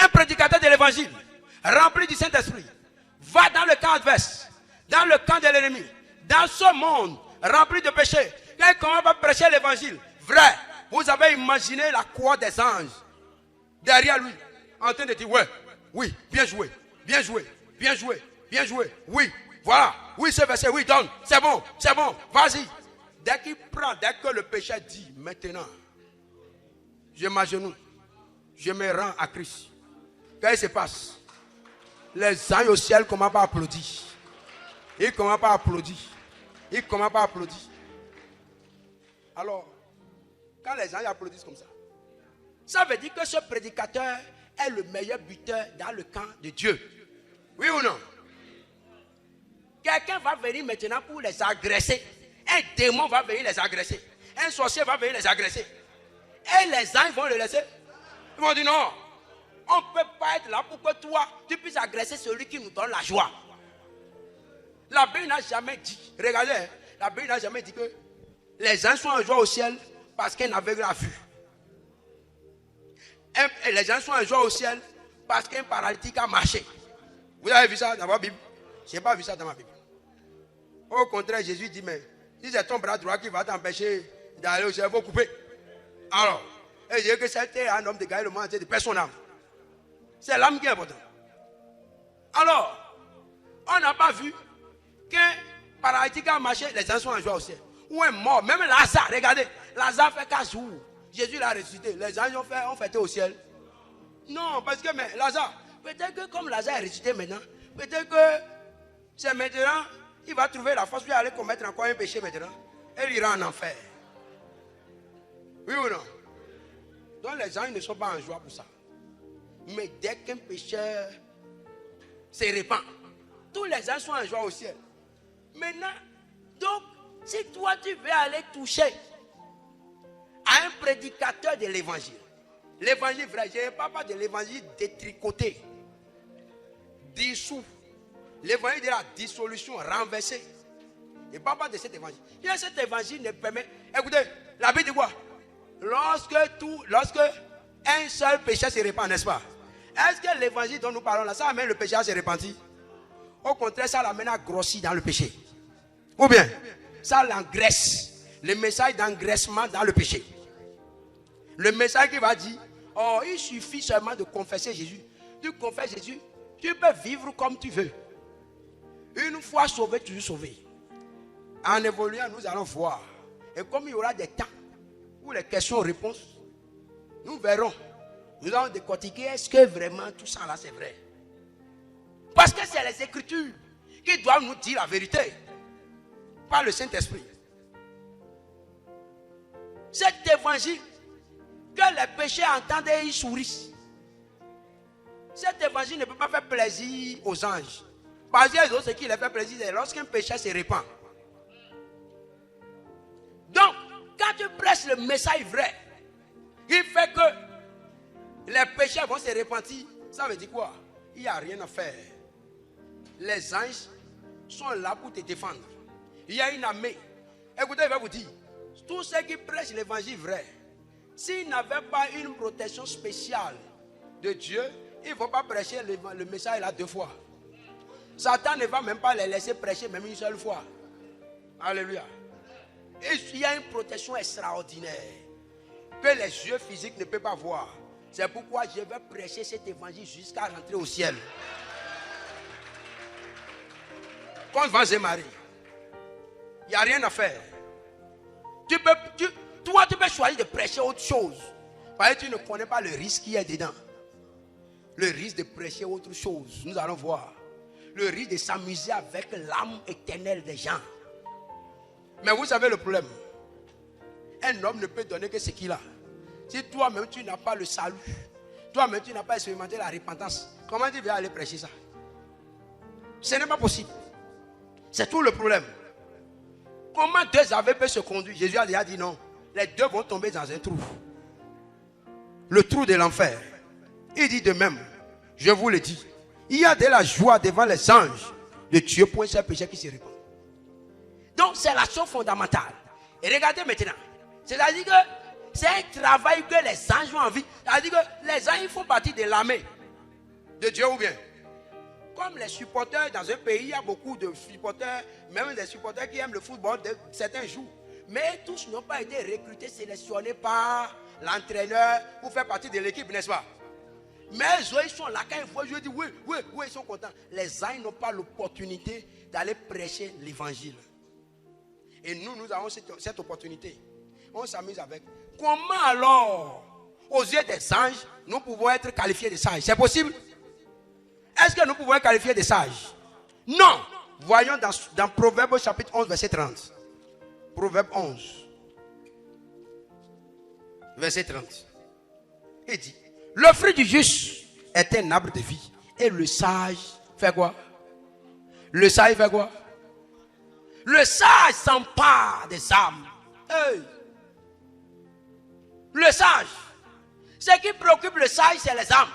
un prédicateur de l'évangile, rempli du Saint-Esprit, va dans le camp adverse, dans le camp de l'ennemi, dans ce monde rempli de péché, quand il commence à prêcher l'évangile vrai, vous avez imaginé la croix des anges derrière lui, en train de dire ouais, oui, bien joué, oui, voilà, oui, ce verset, oui, donne, c'est bon, vas-y. Dès qu'il prend, dès que le péché dit maintenant, je m'agenouille, je me rends à Christ. Qu'est-ce qui se passe? Les anges au ciel commencent à applaudir. Ils commencent à applaudir. Alors, quand les anges applaudissent comme ça, ça veut dire que ce prédicateur est le meilleur buteur dans le camp de Dieu. Oui ou non? Quelqu'un va venir maintenant pour les agresser. Un démon va venir les agresser. Un sorcier va venir les agresser. Et les anges vont le laisser. Ils vont dire non. On ne peut pas être là pour que toi, tu puisses agresser celui qui nous donne la joie. La Bible n'a jamais dit, regardez, la Bible n'a jamais dit que les anges sont en joie au ciel parce qu'un aveugle a vu. Et les gens sont en joie au ciel parce qu'un paralytique a marché. Vous avez vu ça dans votre Bible? Je n'ai pas vu ça dans ma Bible. Au contraire, Jésus dit, mais si c'est ton bras droit qui va t'empêcher d'aller au ciel, il faut couper. Alors, et je dis que c'était un homme de gars, le monde de personne âme. C'est l'âme qui est importante. Alors, on n'a pas vu qu'un paralytique a marché, les gens sont en joie au ciel. Ou un mort. Même Lazare, regardez. Lazare fait 4 jours. Jésus l'a ressuscité. Les anges ont fêté au ciel. Non, parce que mais Lazare, peut-être que comme Lazare est ressuscité maintenant, peut-être que c'est maintenant, il va trouver la force pour aller commettre encore un péché maintenant. Et il ira en enfer. Oui ou non? Donc les gens ne sont pas en joie pour ça. Mais dès qu'un pécheur se répand, tous les gens sont en joie au ciel. Maintenant, donc, si toi tu veux aller toucher à un prédicateur de l'évangile, l'évangile vrai, je ne parle pas de l'évangile détricoté, dissous, l'évangile de la dissolution, renversé. Je ne parle pas de cet évangile. Et cet évangile ne permet. Écoutez, la Bible dit quoi? Lorsque un seul péché se répand, n'est-ce pas? Est-ce que l'évangile dont nous parlons là, ça amène le péché à se repentir? Au contraire, ça l'amène à grossir dans le péché. Ou bien, ça l'engraisse. Le message d'engraissement dans le péché. Le message qui va dire, oh, il suffit seulement de confesser Jésus. Tu confesses Jésus, tu peux vivre comme tu veux. Une fois sauvé, toujours sauvé. En évoluant, nous allons voir. Et comme il y aura des temps où les questions-réponses, nous verrons. Nous allons décortiquer, est-ce que vraiment tout ça là c'est vrai? Parce que c'est les Écritures qui doivent nous dire la vérité. Pas le Saint-Esprit. Cet évangile, que les péchés entendent et ils sourissent. Cet évangile ne peut pas faire plaisir aux anges. Parce que ce qui les fait plaisir, c'est lorsqu'un péché se répand. Donc, quand tu prêches le message vrai, il fait que les péchés vont se repentir. Ça veut dire quoi? Il n'y a rien à faire. Les anges sont là pour te défendre. Il y a une armée. Écoutez, je vais vous dire, tous ceux qui prêchent l'évangile vrai, s'ils n'avaient pas une protection spéciale de Dieu, ils ne vont pas prêcher le message là 2 fois. Satan ne va même pas les laisser prêcher même une seule fois. Alléluia. Et il y a une protection extraordinaire que les yeux physiques ne peuvent pas voir. C'est pourquoi je vais prêcher cet évangile jusqu'à rentrer au ciel. Quand Vance et Marie, il n'y a rien à faire. Toi, tu peux choisir de prêcher autre chose. Parce que tu ne connais pas le risque qui est dedans. Le risque de prêcher autre chose. Nous allons voir. Le risque de s'amuser avec l'âme éternelle des gens. Mais vous savez le problème. Un homme ne peut donner que ce qu'il a. Si toi-même tu n'as pas le salut, toi-même tu n'as pas expérimenté la repentance, comment tu vas aller prêcher ça? Ce n'est pas possible. C'est tout le problème. Comment 2 aveugles peuvent se conduire? Jésus a déjà dit non. Les 2 vont tomber dans un trou. Le trou de l'enfer. Il dit de même, je vous le dis, il y a de la joie devant les anges de Dieu pour un seul péché qui se répand. Donc c'est la chose fondamentale. Et regardez maintenant. C'est-à-dire que c'est un travail que les anges ont envie. C'est-à-dire que les anges font partie de l'armée de Dieu ou bien. Comme les supporters dans un pays, il y a beaucoup de supporters, même des supporters qui aiment le football de certains jours. Mais tous n'ont pas été recrutés, sélectionnés par l'entraîneur pour faire partie de l'équipe, n'est-ce pas? Mais eux, ils sont là, quand ils voient jouer, ils disent oui, ils sont contents. Les anges n'ont pas l'opportunité d'aller prêcher l'évangile. Et nous avons cette opportunité. On s'amuse avec. Comment alors, aux yeux des anges, nous pouvons être qualifiés de sages? C'est possible? Est-ce que nous pouvons être qualifiés de sages? Non. Voyons dans Proverbe chapitre 11, verset 30. Proverbe 11, verset 30. Il dit, le fruit du juste est un arbre de vie. Et le sage fait quoi? Le sage fait quoi? Le sage s'empare des âmes. Hey. Le sage. Ce qui préoccupe le sage, c'est les âmes.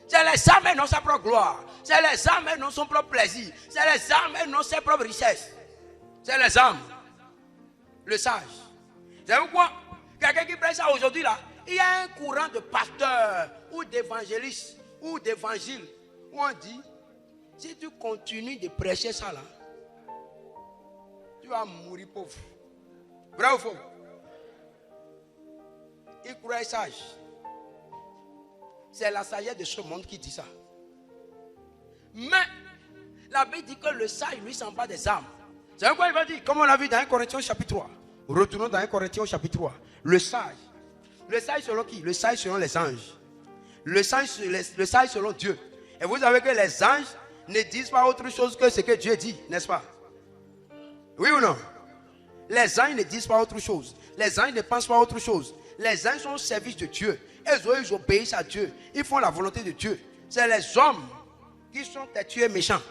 C'est les âmes et non sa propre gloire. C'est les âmes et non son propre plaisir. C'est les âmes et non ses propres richesses. C'est les âmes. Le sage. C'est pourquoi quelqu'un qui prêche ça aujourd'hui là, il y a un courant de pasteurs ou d'évangélistes ou d'évangiles où on dit, si tu continues de prêcher ça là, tu vas mourir pauvre. Vrai ou faux? Il croit sage. C'est la sagesse de ce monde qui dit ça. Mais la Bible dit que le sage lui s'empare des âmes. C'est pourquoi il va dire, comme on l'a vu dans 1 Corinthiens chapitre 3. Retournons dans 1 Corinthiens chapitre 3. Le sage. Le sage selon qui? Le sage selon les anges. Le sage selon Dieu. Et vous savez que les anges ne disent pas autre chose que ce que Dieu dit, n'est-ce pas? Oui ou non? Les anges ne disent pas autre chose. Les anges ne pensent pas autre chose. Les anges sont au service de Dieu. Ils obéissent à Dieu. Ils font la volonté de Dieu. C'est les hommes qui sont têtus et méchants.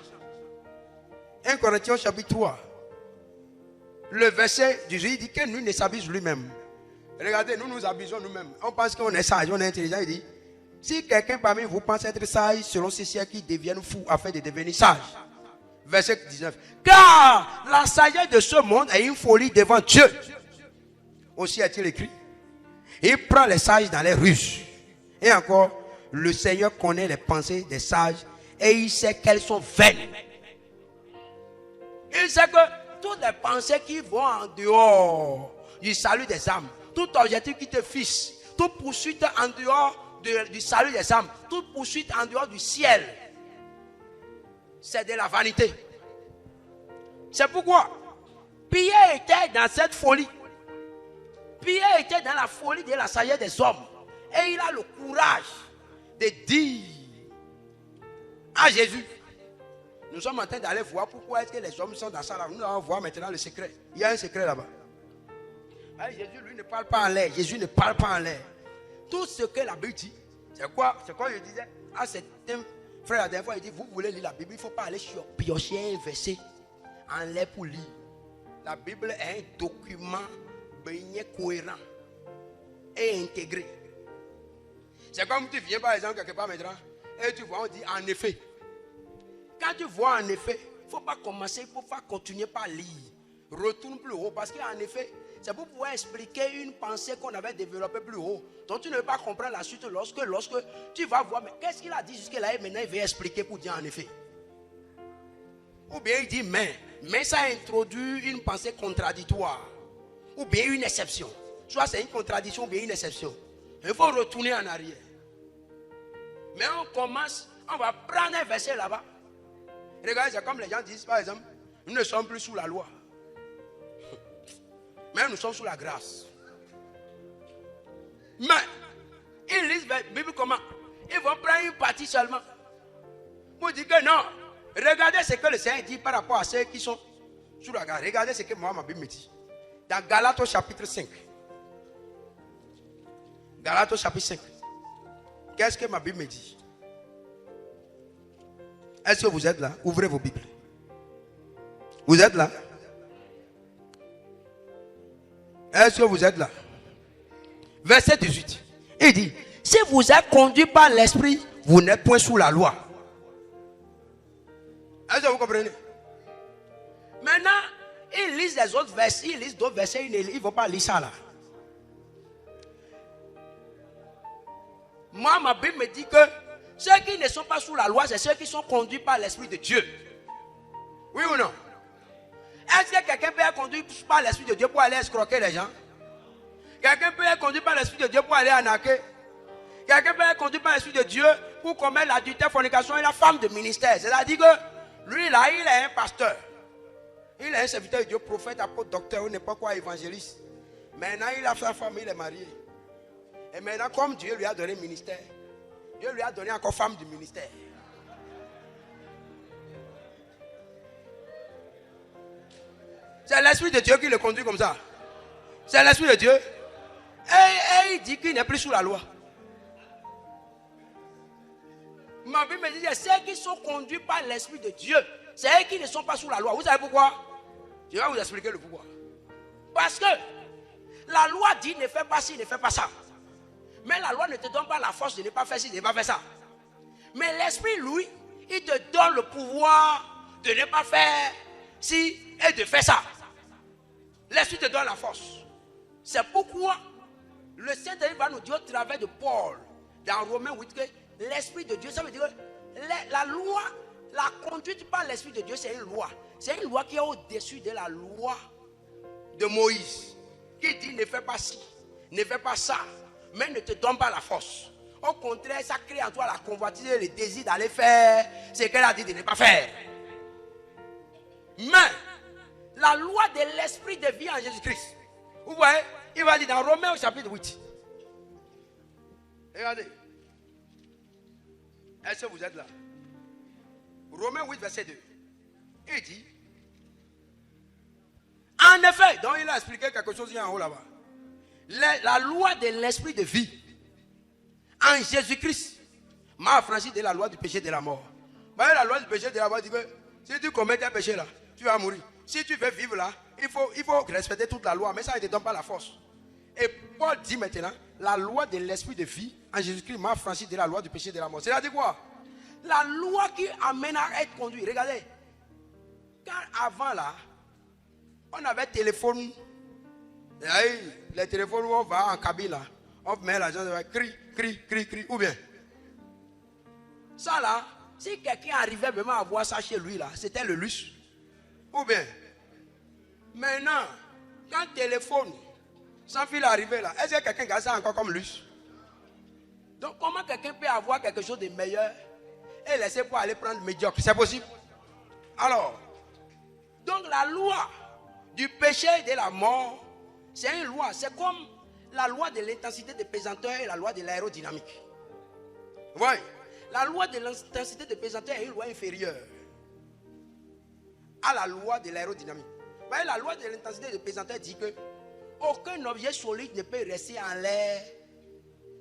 1 Corinthiens chapitre 3. Le verset 18 dit que nous ne s'abuse lui-même. Regardez, nous nous abusons nous-mêmes. On pense qu'on est sage, on est intelligent. Il dit, si quelqu'un parmi vous pense être sage, selon ces siècles qui deviennent fous afin de devenir sage. Verset 19. Car la sagesse de ce monde est une folie devant Dieu. Aussi a-t-il écrit. Il prend les sages dans les ruses. Et encore, le Seigneur connaît les pensées des sages et il sait qu'elles sont vaines. Il sait que toutes les pensées qui vont en dehors du salut des âmes, tout objectif qui te fixe, toute poursuite en dehors du salut des âmes, toute poursuite en dehors du ciel, c'est de la vanité. C'est pourquoi Pierre était dans cette folie. Pierre était dans la folie de la sagesse des hommes. Et il a le courage de dire à Jésus, nous sommes en train d'aller voir pourquoi est-ce que les hommes sont dans ça là. Nous allons voir maintenant le secret. Il y a un secret là-bas. Jésus, lui, ne parle pas en l'air. Jésus ne parle pas en l'air. Tout ce que la Bible dit, c'est quoi? C'est quoi je disais à certains frères la dernière fois, il dit, vous voulez lire la Bible, il ne faut pas aller sur piocher un verset en l'air pour lire. La Bible est un document bien cohérent et intégré. C'est comme tu viens par exemple quelque part maintenant et tu vois, on dit en effet. Quand tu vois en effet, il ne faut pas commencer, il ne faut pas continuer par lire. Retourne plus haut parce qu'en effet, c'est pour pouvoir expliquer une pensée qu'on avait développée plus haut. Donc tu ne veux pas comprendre la suite lorsque tu vas voir, mais qu'est-ce qu'il a dit jusque-là et maintenant il veut expliquer pour dire en effet. Ou bien il dit mais ça introduit une pensée contradictoire. Ou bien une exception. Soit c'est une contradiction ou bien une exception. Il faut retourner en arrière. Mais on commence, on va prendre un verset là-bas. Regardez, c'est comme les gens disent, par exemple, nous ne sommes plus sous la loi. Mais nous sommes sous la grâce. Mais, ils lisent la Bible comment? Ils vont prendre une partie seulement. Pour dire que non. Regardez ce que le Seigneur dit par rapport à ceux qui sont sous la grâce. Regardez ce que moi, ma Bible me dit. Dans Galates chapitre 5. Galates chapitre 5. Qu'est-ce que ma Bible me dit? Est-ce que vous êtes là? Ouvrez vos Bibles. Vous êtes là? Est-ce que vous êtes là? Verset 18. Il dit, si vous êtes conduit par l'esprit, vous n'êtes point sous la loi. Est-ce que vous comprenez? Maintenant, ils lisent les autres versets, ils lisent d'autres versets, ils ne vont pas lire ça là. Moi, ma Bible me dit que ceux qui ne sont pas sous la loi, c'est ceux qui sont conduits par l'Esprit de Dieu. Oui ou non? Est-ce que quelqu'un peut être conduit par l'Esprit de Dieu pour aller escroquer les gens? Quelqu'un peut être conduit par l'Esprit de Dieu pour aller arnaquer? Quelqu'un peut être conduit par l'Esprit de Dieu pour commettre l'adultère, fornication et la femme de ministère? C'est-à-dire que lui là, il est un pasteur. Il est un serviteur de Dieu, prophète, apôtre, docteur ou n'importe quoi, évangéliste. Maintenant, il a sa femme, il est marié. Et maintenant, comme Dieu lui a donné ministère, Dieu lui a donné encore femme du ministère. C'est l'Esprit de Dieu qui le conduit comme ça. C'est l'Esprit de Dieu. Et il dit qu'il n'est plus sous la loi. Ma Bible me dit que ceux qui sont conduits par l'Esprit de Dieu, c'est eux qui ne sont pas sous la loi. Vous savez pourquoi? Je vais vous expliquer le pourquoi. Parce que la loi dit ne fais pas ci, ne fais pas ça. Mais la loi ne te donne pas la force de ne pas faire ci, de ne pas faire ça. Mais l'Esprit, lui, il te donne le pouvoir de ne pas faire ci et de faire ça. L'Esprit te donne la force. C'est pourquoi le Saint-Esprit va nous dire au travers de Paul, dans Romains 8, que l'Esprit de Dieu, ça veut dire que la loi, la conduite par l'Esprit de Dieu, c'est une loi. C'est une loi qui est au-dessus de la loi de Moïse, qui dit ne fais pas ci, ne fais pas ça, mais ne te donne pas la force. Au contraire, ça crée en toi la convoitise et le désir d'aller faire ce qu'elle a dit de ne pas faire. Mais la loi de l'esprit de vie en Jésus-Christ. Vous voyez, il va dire dans Romains au chapitre 8. Regardez. Est-ce que vous êtes là? Romains 8, verset 2. Il dit, en effet, donc il a expliqué quelque chose en haut là-bas. La loi de l'esprit de vie en Jésus-Christ m'a affranchi de la loi du péché et de la mort. Vous voyez, la loi du péché et de la mort dit que si tu commets un péché là, tu vas mourir. Si tu veux vivre là, il faut respecter toute la loi, mais ça ne te donne pas la force. Et Paul dit maintenant, la loi de l'esprit de vie en Jésus-Christ m'a affranchi de la loi du péché et de la mort. C'est-à-dire quoi? La loi qui amène à être conduit. Regardez, quand avant là, on avait téléphone. Les téléphones où on va en cabine là, on met l'argent, cri, cri, cri, cri, ou bien. Ça là, si quelqu'un arrivait vraiment à voir ça chez lui là, c'était le luxe. Ou bien. Maintenant, quand le téléphone sans fil arrivé là, est-ce que quelqu'un garde ça encore comme luxe? Donc comment quelqu'un peut avoir quelque chose de meilleur et laisser pour aller prendre médiocre? C'est possible? Alors, donc la loi du péché et de la mort, c'est une loi. C'est comme la loi de l'intensité de pesanteur et la loi de l'aérodynamique. Oui. La loi de l'intensité de pesanteur est une loi inférieure à la loi de l'aérodynamique. Vous voyez, la loi de l'intensité de pesanteur dit que aucun objet solide ne peut rester en l'air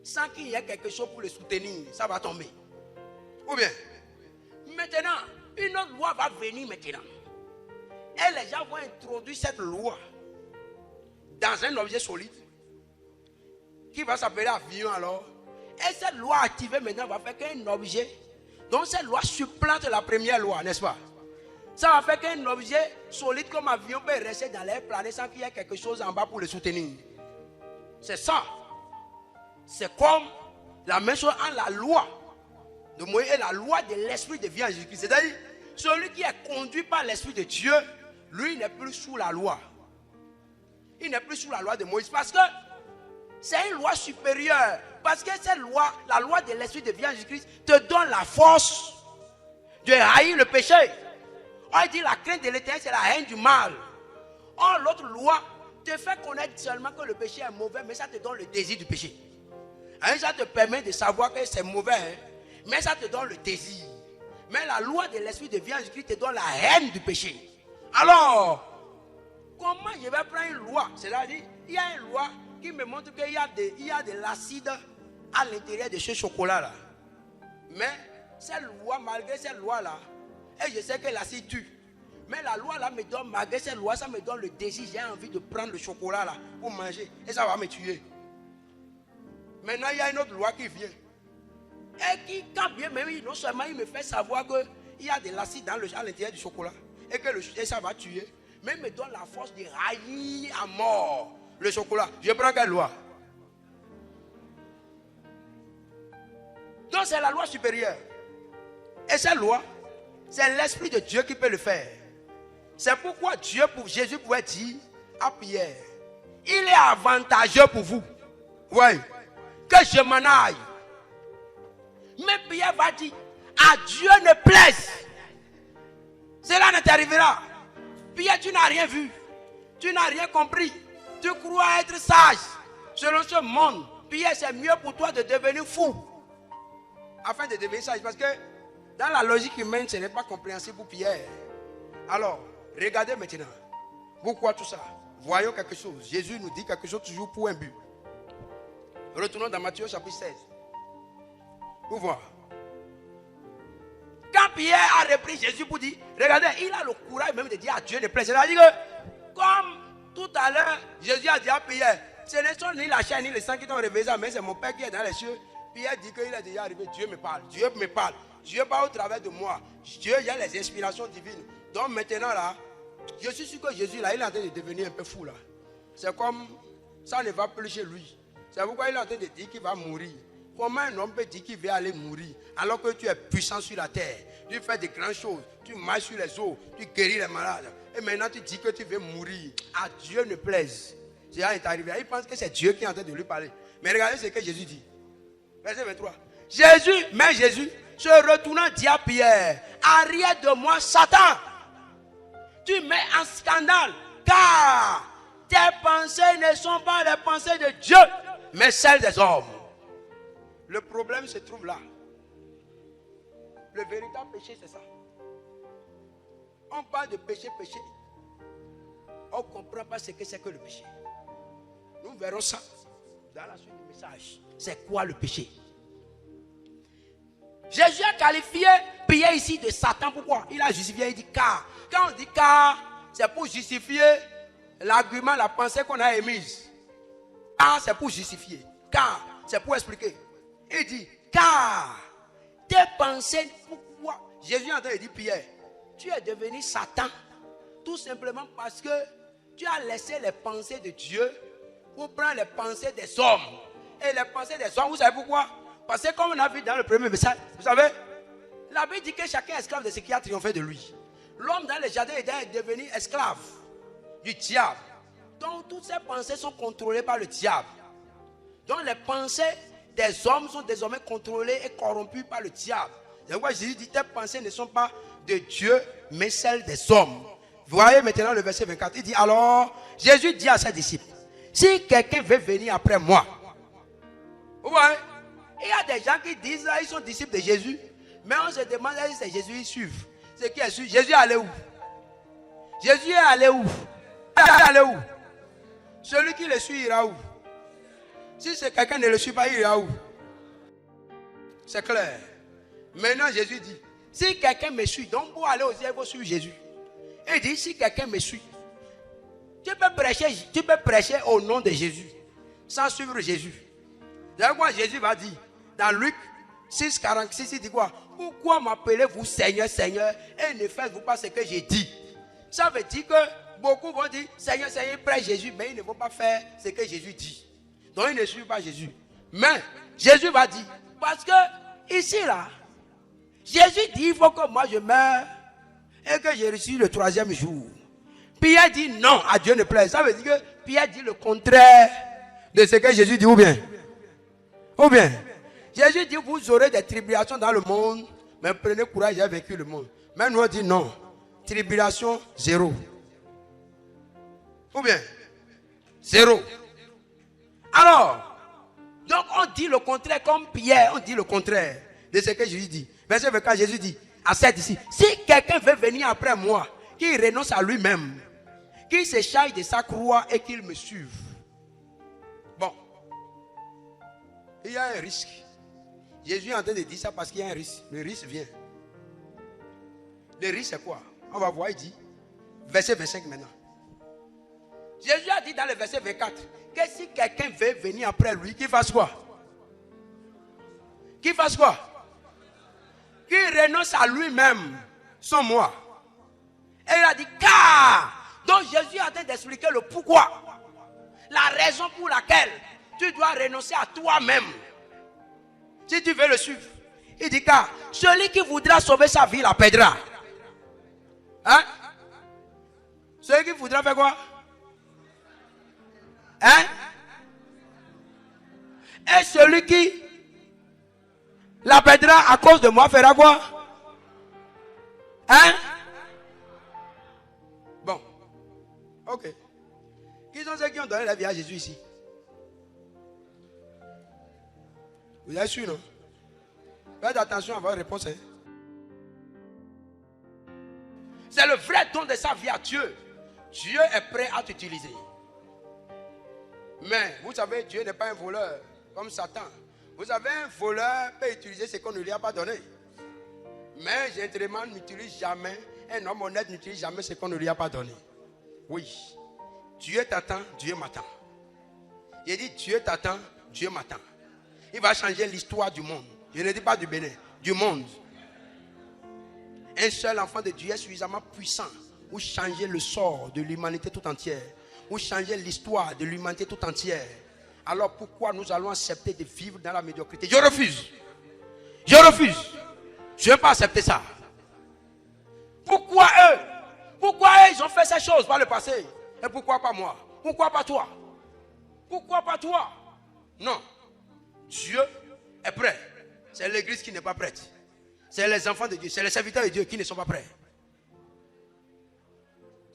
sans qu'il y ait quelque chose pour le soutenir. Ça va tomber. Ou bien, maintenant, une autre loi va venir maintenant. Et les gens vont introduire cette loi dans un objet solide qui va s'appeler avion alors. Et cette loi activée maintenant va faire qu'un objet, donc cette loi supplante la première loi, n'est-ce pas? Ça va faire qu'un objet solide comme avion peut rester dans l'air planer sans qu'il y ait quelque chose en bas pour le soutenir. C'est ça. C'est comme la même chose en la loi de Moïse et la loi de l'esprit de vie en Jésus-Christ. C'est-à-dire, celui qui est conduit par l'esprit de Dieu, lui n'est plus sous la loi. Il n'est plus sous la loi de Moïse parce que c'est une loi supérieure. Parce que cette loi, la loi de l'esprit de vie en Jésus-Christ, te donne la force de haïr le péché. On dit la crainte de l'éternel, c'est la haine du mal. Or, l'autre loi te fait connaître seulement que le péché est mauvais, mais ça te donne le désir du péché. Ça te permet de savoir que c'est mauvais, mais ça te donne le désir. Mais la loi de l'esprit de vie en Jésus-Christ te donne la haine du péché. Alors, comment je vais prendre une loi? C'est-à-dire, il y a une loi qui me montre qu'il y a de l'acide à l'intérieur de ce chocolat-là. Mais cette loi, malgré cette loi-là, et je sais que l'acide tue. Mais la loi-là me donne, malgré cette loi, ça me donne le désir. J'ai envie de prendre le chocolat-là pour manger. Et ça va me tuer. Maintenant, il y a une autre loi qui vient. Et qui, quand bien même, non seulement il me fait savoir qu'il y a de l'acide à l'intérieur du chocolat. Et ça va tuer. Mais il me donne la force de haïr à mort le chocolat. Je prends quelle loi? Donc c'est la loi supérieure. Et cette loi, c'est l'Esprit de Dieu qui peut le faire. C'est pourquoi Jésus pouvait dire à Pierre, il est avantageux pour vous, oui, que je m'en aille. Mais Pierre va dire, à Dieu ne plaise. Cela ne t'arrivera. Pierre, tu n'as rien vu. Tu n'as rien compris. Tu crois être sage. Selon ce monde, Pierre, c'est mieux pour toi de devenir fou. Afin de devenir sage. Parce que dans la logique humaine, ce n'est pas compréhensible pour Pierre. Alors, regardez maintenant. Pourquoi tout ça? Voyons quelque chose. Jésus nous dit quelque chose toujours pour un but. Retournons dans Matthieu chapitre 16. Pour voir. Quand Pierre a repris Jésus pour dire, regardez, il a le courage même de dire à Dieu ne plaise. C'est-à-dire que, comme tout à l'heure, Jésus a dit à Pierre, ce ne sont ni la chair ni le sang qui t'ont révélé ça, mais c'est mon Père qui est dans les cieux. Pierre dit qu'il est déjà arrivé, Dieu me parle, Dieu me parle, Dieu parle au travers de moi. Dieu, il y a les inspirations divines. Donc maintenant là, je suis sûr que Jésus là, il est en train de devenir un peu fou là. C'est comme, ça ne va plus chez lui. C'est pourquoi il est en train de dire qu'il va mourir. Comment un homme peut dire qu'il va aller mourir alors que tu es puissant sur la terre? Tu fais de grandes choses, tu marches sur les eaux, tu guéris les malades. Et maintenant tu dis que tu veux mourir. À Dieu ne plaise. C'est là qu'il est arrivé. Il pense que c'est Dieu qui est en train de lui parler. Mais regardez ce que Jésus dit. Verset 23. Jésus, se retournant, dit à Pierre, arrière de moi, Satan. tu mets en scandale. Car tes pensées ne sont pas les pensées de Dieu, mais celles des hommes. Le problème se trouve là. Le véritable péché, c'est ça. On parle de péché. On ne comprend pas ce que c'est que le péché. Nous verrons ça dans la suite du message. C'est quoi le péché? Jésus a qualifié Pierre ici de Satan. Pourquoi? Il a justifié, il dit car. Quand on dit car, c'est pour justifier l'argument, la pensée qu'on a émise. Car, c'est pour justifier. Car, c'est pour expliquer. Il dit car tes pensées, pourquoi? Jésus est en train de dire Pierre, tu es devenu Satan. Tout simplement parce que tu as laissé les pensées de Dieu pour prendre les pensées des hommes. Et les pensées des hommes, vous savez pourquoi? Parce que comme on a vu dans le premier message, vous savez, la Bible dit que chacun est esclave de ce qui a triomphé de lui. L'homme dans le jardin est devenu esclave du diable. Donc toutes ces pensées sont contrôlées par le diable. Donc les pensées des hommes sont désormais contrôlées et corrompues par le diable. C'est pourquoi Jésus dit tes pensées ne sont pas de Dieu, mais celles des hommes. Vous voyez maintenant le verset 24. Il dit alors, Jésus dit à ses disciples, si quelqu'un veut venir après moi, vous voyez, il y a des gens qui disent ils sont disciples de Jésus, mais on se demande si c'est Jésus ils suivent. C'est qui est suivi? Jésus est allé où? Jésus est allé où? Il est allé où? Celui qui le suit ira où? Si c'est quelqu'un ne le suit pas, il ira où? C'est clair. Maintenant Jésus dit, si quelqu'un me suit, donc pour aller aussi, il faut suivre Jésus. Il dit, si quelqu'un me suit, tu peux prêcher au nom de Jésus, sans suivre Jésus. D'ailleurs, quoi Jésus va dire, dans Luc 6, 46, il dit quoi? Pourquoi m'appelez-vous Seigneur, Seigneur, et ne faites-vous pas ce que j'ai dit? Ça veut dire que beaucoup vont dire, Seigneur, Seigneur, ils prêchent Jésus, mais ils ne vont pas faire ce que Jésus dit. Donc ils ne suivent pas Jésus. Mais Jésus va dire, parce que ici là, Jésus dit, il faut que moi je meure et que je ressuscite le troisième jour. Pierre dit non, à Dieu ne plaise. Ça veut dire que Pierre dit le contraire de ce que Jésus dit, ou bien Jésus dit, vous aurez des tribulations dans le monde, mais prenez courage, j'ai vaincu le monde. Mais nous on dit non, tribulation zéro. Ou bien zéro. Alors, donc on dit le contraire comme Pierre, on dit le contraire de ce que Jésus dit. Verset 24, Jésus dit à ses disciples, si quelqu'un veut venir après moi, qu'il renonce à lui-même, qu'il se charge de sa croix et qu'il me suive. Bon, il y a un risque. Jésus est en train de dire ça parce qu'il y a un risque. Le risque vient. Le risque c'est quoi? On va voir, il dit, verset 25 maintenant. Jésus a dit dans le verset 24 que si quelqu'un veut venir après lui, qu'il fasse quoi? Qu'il fasse quoi? Qu'il renonce à lui-même, sans moi. Et il a dit car. Donc Jésus est en train d'expliquer le pourquoi. La raison pour laquelle tu dois renoncer à toi-même. Si tu veux le suivre. Il dit car celui qui voudra sauver sa vie la perdra. Hein? Celui qui voudra faire quoi? Hein? Et celui qui la perdra à cause de moi fera quoi? Hein? Bon. Ok. Qui sont ceux qui ont donné la vie à Jésus ici? Vous êtes sûr, non? Faites attention à votre réponse. Hein? C'est le vrai don de sa vie à Dieu. Dieu est prêt à t'utiliser. Mais vous savez, Dieu n'est pas un voleur comme Satan. Vous savez, un voleur peut utiliser ce qu'on ne lui a pas donné. Mais un gentleman n'utilise jamais, un homme honnête n'utilise jamais ce qu'on ne lui a pas donné. Oui. Dieu t'attend, Dieu m'attend. Il dit Dieu t'attend, Dieu m'attend. Il va changer l'histoire du monde. Je ne dis pas du Bénin, du monde. Un seul enfant de Dieu est suffisamment puissant pour changer le sort de l'humanité tout entière. Pour changer l'histoire de l'humanité tout entière. Alors pourquoi nous allons accepter de vivre dans la médiocrité? Je refuse. Je refuse. Je ne veux pas accepter ça. Pourquoi eux? Pourquoi eux ils ont fait ces choses par le passé? Et pourquoi pas moi? Pourquoi pas toi? Pourquoi pas toi? Non. Dieu est prêt. C'est l'église qui n'est pas prête. C'est les enfants de Dieu, c'est les serviteurs de Dieu qui ne sont pas prêts.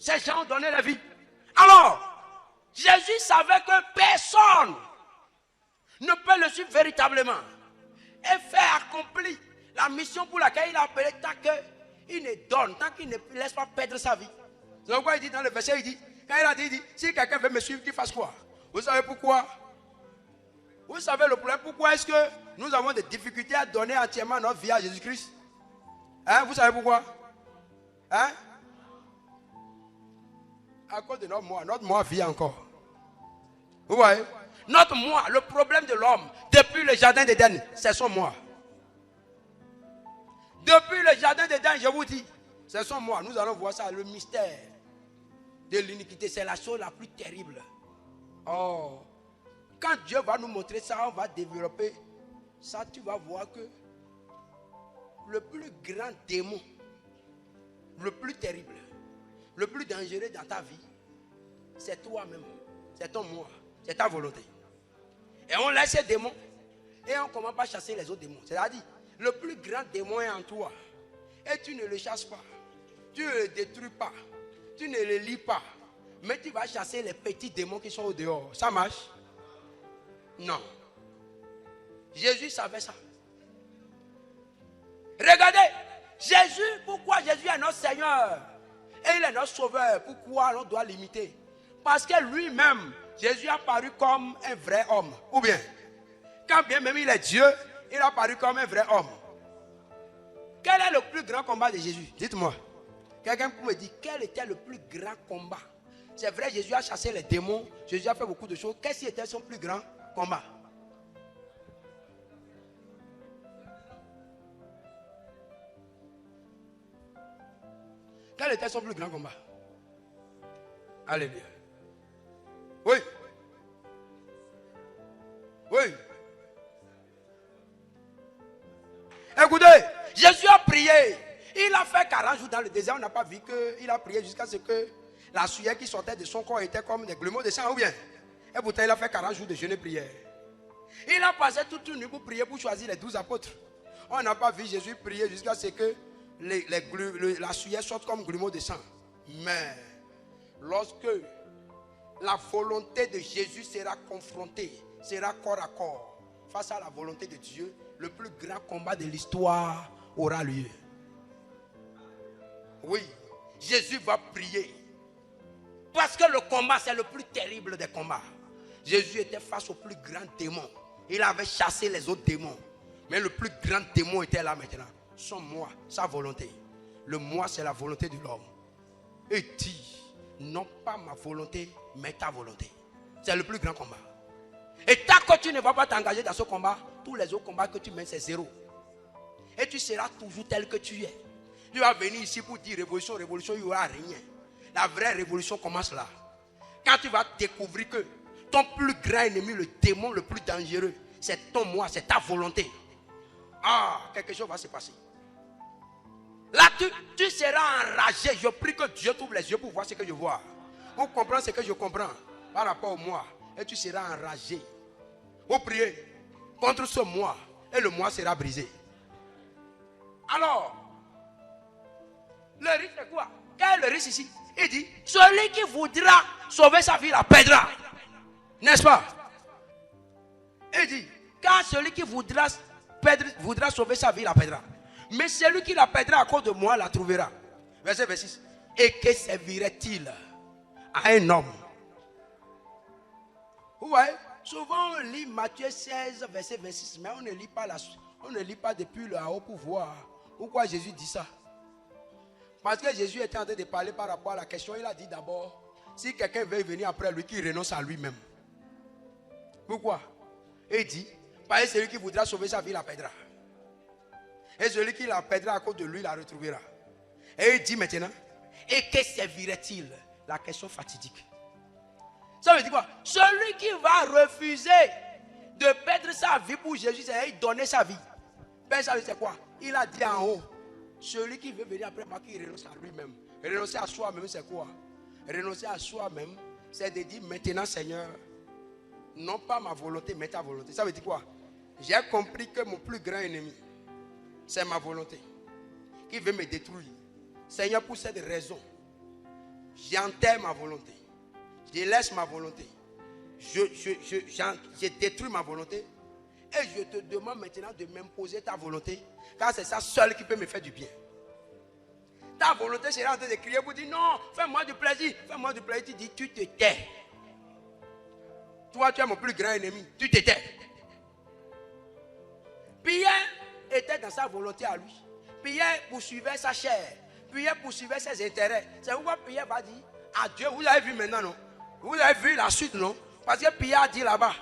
Ces gens ont donné la vie. Alors, Jésus savait que personne ne peut le suivre véritablement et faire accomplir la mission pour laquelle il a appelé tant qu'il ne donne, tant qu'il ne laisse pas perdre sa vie. C'est pourquoi il dit dans le verset, il dit, quand il a dit, si quelqu'un veut me suivre, qu'il fasse quoi? Vous savez pourquoi? Vous savez le problème, pourquoi est-ce que nous avons des difficultés à donner entièrement notre vie à Jésus-Christ? Hein? Vous savez pourquoi? Hein? À cause de notre moi vit encore. Vous voyez? Notre moi, le problème de l'homme, depuis le jardin d'Éden, c'est son moi. Depuis le jardin d'Éden, je vous dis, c'est son moi. Nous allons voir ça, le mystère de l'iniquité, c'est la chose la plus terrible. Oh, quand Dieu va nous montrer ça, on va développer ça, tu vas voir que le plus grand démon, le plus terrible, le plus dangereux dans ta vie, c'est toi-même, c'est ton moi, c'est ta volonté. Et on laisse ces démons et on ne commence pas à chasser les autres démons. C'est-à-dire, le plus grand démon est en toi et tu ne le chasses pas, tu ne le détruis pas, tu ne le lis pas, mais tu vas chasser les petits démons qui sont au dehors. Ça marche? Non. Jésus savait ça. Regardez, Jésus, pourquoi Jésus est notre Seigneur et il est notre Sauveur? Pourquoi on doit l'imiter? Parce que lui-même, Jésus a paru comme un vrai homme. Ou bien, quand bien même il est Dieu, il a paru comme un vrai homme. Quel est le plus grand combat de Jésus? Dites-moi. Quelqu'un peut me dire quel était le plus grand combat? C'est vrai, Jésus a chassé les démons, Jésus a fait beaucoup de choses. Qu'est-ce qui était son plus grand combat? Quel était son plus grand combat? Alléluia. Oui. Oui. Écoutez, Jésus a prié. Il a fait 40 jours dans le désert. On n'a pas vu qu'il a prié jusqu'à ce que la sueur qui sortait de son corps était comme des grumeaux de sang, ou bien. Et pourtant, il a fait 40 jours de jeûne et prière. Il a passé toute une nuit pour prier, pour choisir les 12 apôtres. On n'a pas vu Jésus prier jusqu'à ce que la sueur sorte comme grumeaux de sang. Mais lorsque la volonté de Jésus sera confrontée, sera corps à corps face à la volonté de Dieu, le plus grand combat de l'histoire aura lieu. Oui, Jésus va prier. Parce que le combat, c'est le plus terrible des combats. Jésus était face au plus grand démon. Il avait chassé les autres démons. Mais le plus grand démon était là maintenant. Son moi, sa volonté. Le moi, c'est la volonté de l'homme. Et dit, non pas ma volonté, mais ta volonté. C'est le plus grand combat. Et tant que tu ne vas pas t'engager dans ce combat, tous les autres combats que tu mènes, c'est zéro. Et tu seras toujours tel que tu es. Tu vas venir ici pour dire révolution, révolution, il n'y aura rien. La vraie révolution commence là. Quand tu vas découvrir que ton plus grand ennemi, le démon le plus dangereux, c'est ton moi, c'est ta volonté. Ah, quelque chose va se passer. Là, tu seras enragé. Je prie que Dieu t'ouvre les yeux pour voir ce que je vois. Pour comprendre ce que je comprends par rapport au moi. Et tu seras enragé. Vous priez contre ce moi. Et le moi sera brisé. Alors, le risque c'est quoi? Quel est le risque ici? Il dit, celui qui voudra sauver sa vie la perdra. N'est-ce pas? Il dit, car celui qui voudra sauver sa vie la perdra. Mais celui qui la perdra à cause de moi la trouvera. Verset 26. Et que servirait-il à un homme? Vous voyez, souvent on lit Matthieu 16, verset 26, mais on ne lit pas depuis le haut pour voir pourquoi Jésus dit ça. Parce que Jésus était en train de parler par rapport à la question. Il a dit d'abord, si quelqu'un veut venir après lui, qu'il renonce à lui-même. Pourquoi? Il dit, parce que celui qui voudra sauver sa vie la perdra. Et celui qui la perdra à cause de lui la retrouvera. Et il dit maintenant, et que servirait-il? La question fatidique. Ça veut dire quoi? Celui qui va refuser de perdre sa vie pour Jésus, c'est donner sa vie. Ben ça veut dire quoi? Il a dit en haut, celui qui veut venir après moi, qui renonce à lui-même. Renoncer à soi-même, c'est quoi? Renoncer à soi-même, c'est de dire maintenant Seigneur, non pas ma volonté, mais ta volonté. Ça veut dire quoi? J'ai compris que mon plus grand ennemi, c'est ma volonté qui veut me détruire. Seigneur, pour cette raison, j'enterre ma volonté. Je laisse ma volonté. Je détruis ma volonté. Et je te demande maintenant de m'imposer ta volonté. Car c'est ça seul qui peut me faire du bien. Ta volonté sera en train de crier pour dire non, fais-moi du plaisir. Fais-moi du plaisir. Tu dis, tu te tais. Toi, tu es mon plus grand ennemi. Tu te tais. Pierre était dans sa volonté à lui. Pierre poursuivait sa chair. Pierre poursuivait ses intérêts. C'est pourquoi Pierre va dire à Dieu, vous avez vu maintenant, non? Vous avez vu la suite, non? Parce que Pierre a dit là-bas,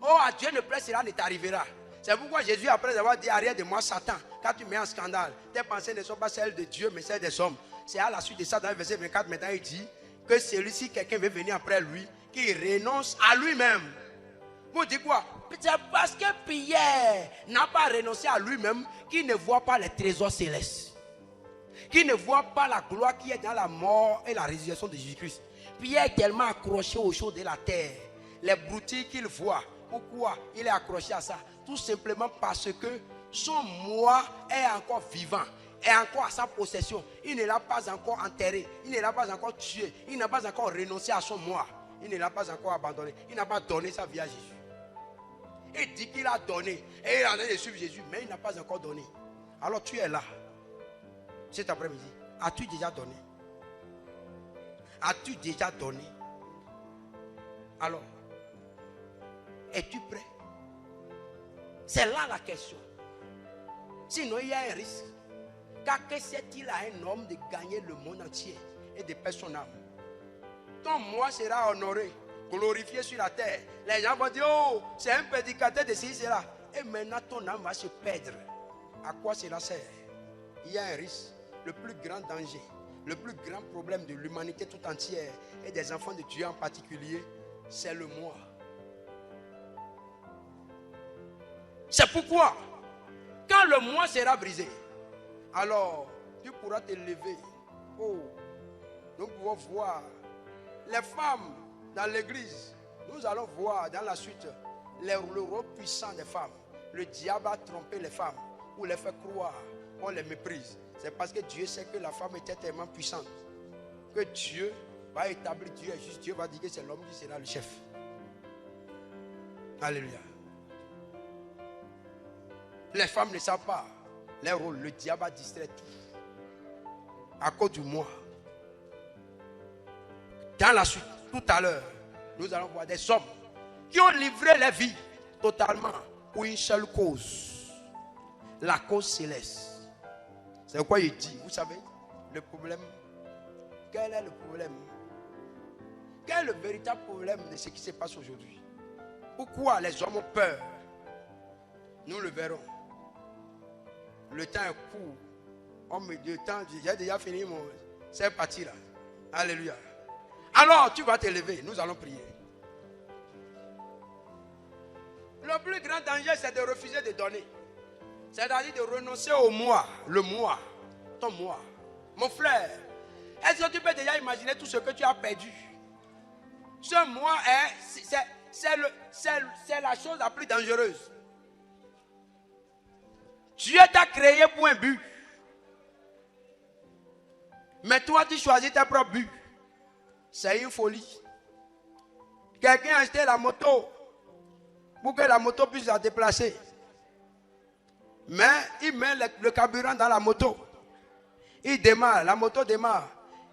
oh, à Dieu ne plaît, cela ne t'arrivera. C'est pourquoi Jésus, après avoir dit, arrière de moi, Satan, quand tu mets en scandale, tes pensées ne sont pas celles de Dieu, mais celles des hommes. C'est à la suite de ça, dans le verset 24, maintenant, il dit que celui-ci, quelqu'un veut venir après lui, qui renonce à lui-même. Vous dites quoi? C'est parce que Pierre n'a pas renoncé à lui-même qu'il ne voit pas les trésors célestes. Qui ne voit pas la gloire qui est dans la mort et la résurrection de Jésus-Christ. Pierre est tellement accroché aux choses de la terre. Les broutilles qu'il voit. Pourquoi il est accroché à ça? Tout simplement parce que son moi est encore vivant. Est encore à sa possession. Il ne l'a pas encore enterré. Il ne l'a pas encore tué. Il n'a pas encore renoncé à son moi. Il ne l'a pas encore abandonné. Il n'a pas donné sa vie à Jésus. Il dit qu'il a donné. Et il a donné de suivre Jésus. Mais il n'a pas encore donné. Alors tu es là. Cet après-midi. As-tu déjà donné? As-tu déjà donné? Alors, es-tu prêt? C'est là la question. Sinon, il y a un risque. Car que sait-il à un homme de gagner le monde entier et de perdre son âme? Ton moi sera honoré, glorifié sur la terre. Les gens vont dire, oh, c'est un prédicateur de ceci, cela. Et maintenant, ton âme va se perdre. À quoi cela sert? Il y a un risque. Le plus grand danger, le plus grand problème de l'humanité tout entière et des enfants de Dieu en particulier, c'est le moi. C'est pourquoi, quand le moi sera brisé, alors tu pourras te lever. Oh, nous pouvons voir les femmes dans l'église. Nous allons voir dans la suite le rôle puissant des femmes. Le diable a trompé les femmes pour les faire croire qu'on les méprise. C'est parce que Dieu sait que la femme était tellement puissante que Dieu va établir, Dieu est juste, Dieu va dire que c'est l'homme qui sera le chef. Alléluia. Les femmes ne savent pas leur rôle. Le diable a distrait tout à cause du moi. Dans la suite, tout à l'heure, nous allons voir des hommes qui ont livré leur vie totalement pour une seule cause, la cause céleste. C'est quoi il dit? Vous savez, le problème. Quel est le problème? Quel est le véritable problème de ce qui se passe aujourd'hui? Pourquoi les hommes ont peur? Nous le verrons. Le temps est court. Oh, mais le temps, j'ai déjà fini mon. C'est parti là. Alléluia. Alors, tu vas te lever. Nous allons prier. Le plus grand danger, c'est de refuser de donner. C'est-à-dire de renoncer au moi, le moi, ton moi. Mon frère, est-ce que tu peux déjà imaginer tout ce que tu as perdu? Ce moi c'est la chose la plus dangereuse. Dieu t'a créé pour un but. Mais toi, tu choisis tes propres buts. C'est une folie. Quelqu'un a acheté la moto pour que la moto puisse la déplacer. Mais il met le carburant dans la moto. Il démarre, la moto démarre.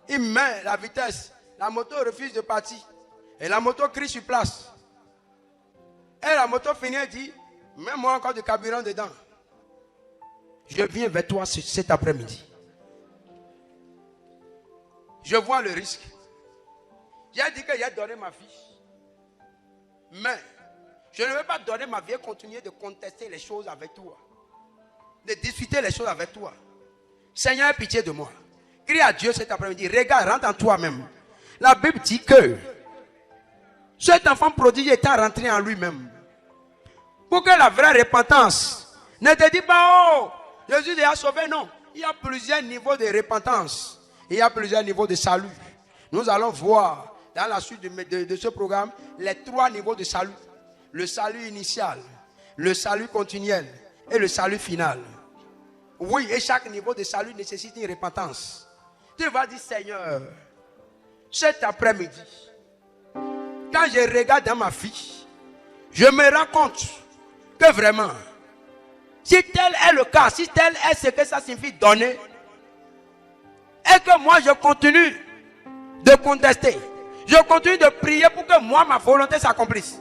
Il met la vitesse. La moto refuse de partir. Et la moto crie sur place. Et la moto finit et dit, mets-moi encore du carburant dedans. Je viens vers toi cet après-midi. Je vois le risque. J'ai dit que j'ai donné ma vie. Mais je ne veux pas donner ma vie et continuer de contester les choses avec toi. De discuter les choses avec toi. Seigneur, pitié de moi. Crie à Dieu cet après-midi. Regarde, rentre en toi-même. La Bible dit que cet enfant prodigue étant rentré en lui-même. Pour que la vraie repentance ne te dit pas, oh, Jésus a sauvé, non. Il y a plusieurs niveaux de repentance. Il y a plusieurs niveaux de salut. Nous allons voir dans la suite de ce programme les 3 niveaux de salut. Le salut initial, le salut continuel et le salut final. Oui, et chaque niveau de salut nécessite une repentance. Tu vas dire, Seigneur, cet après-midi, quand je regarde dans ma vie, je me rends compte que vraiment, si tel est le cas, si tel est ce que ça signifie donner, et que moi je continue de contester, je continue de prier pour que moi, ma volonté s'accomplisse.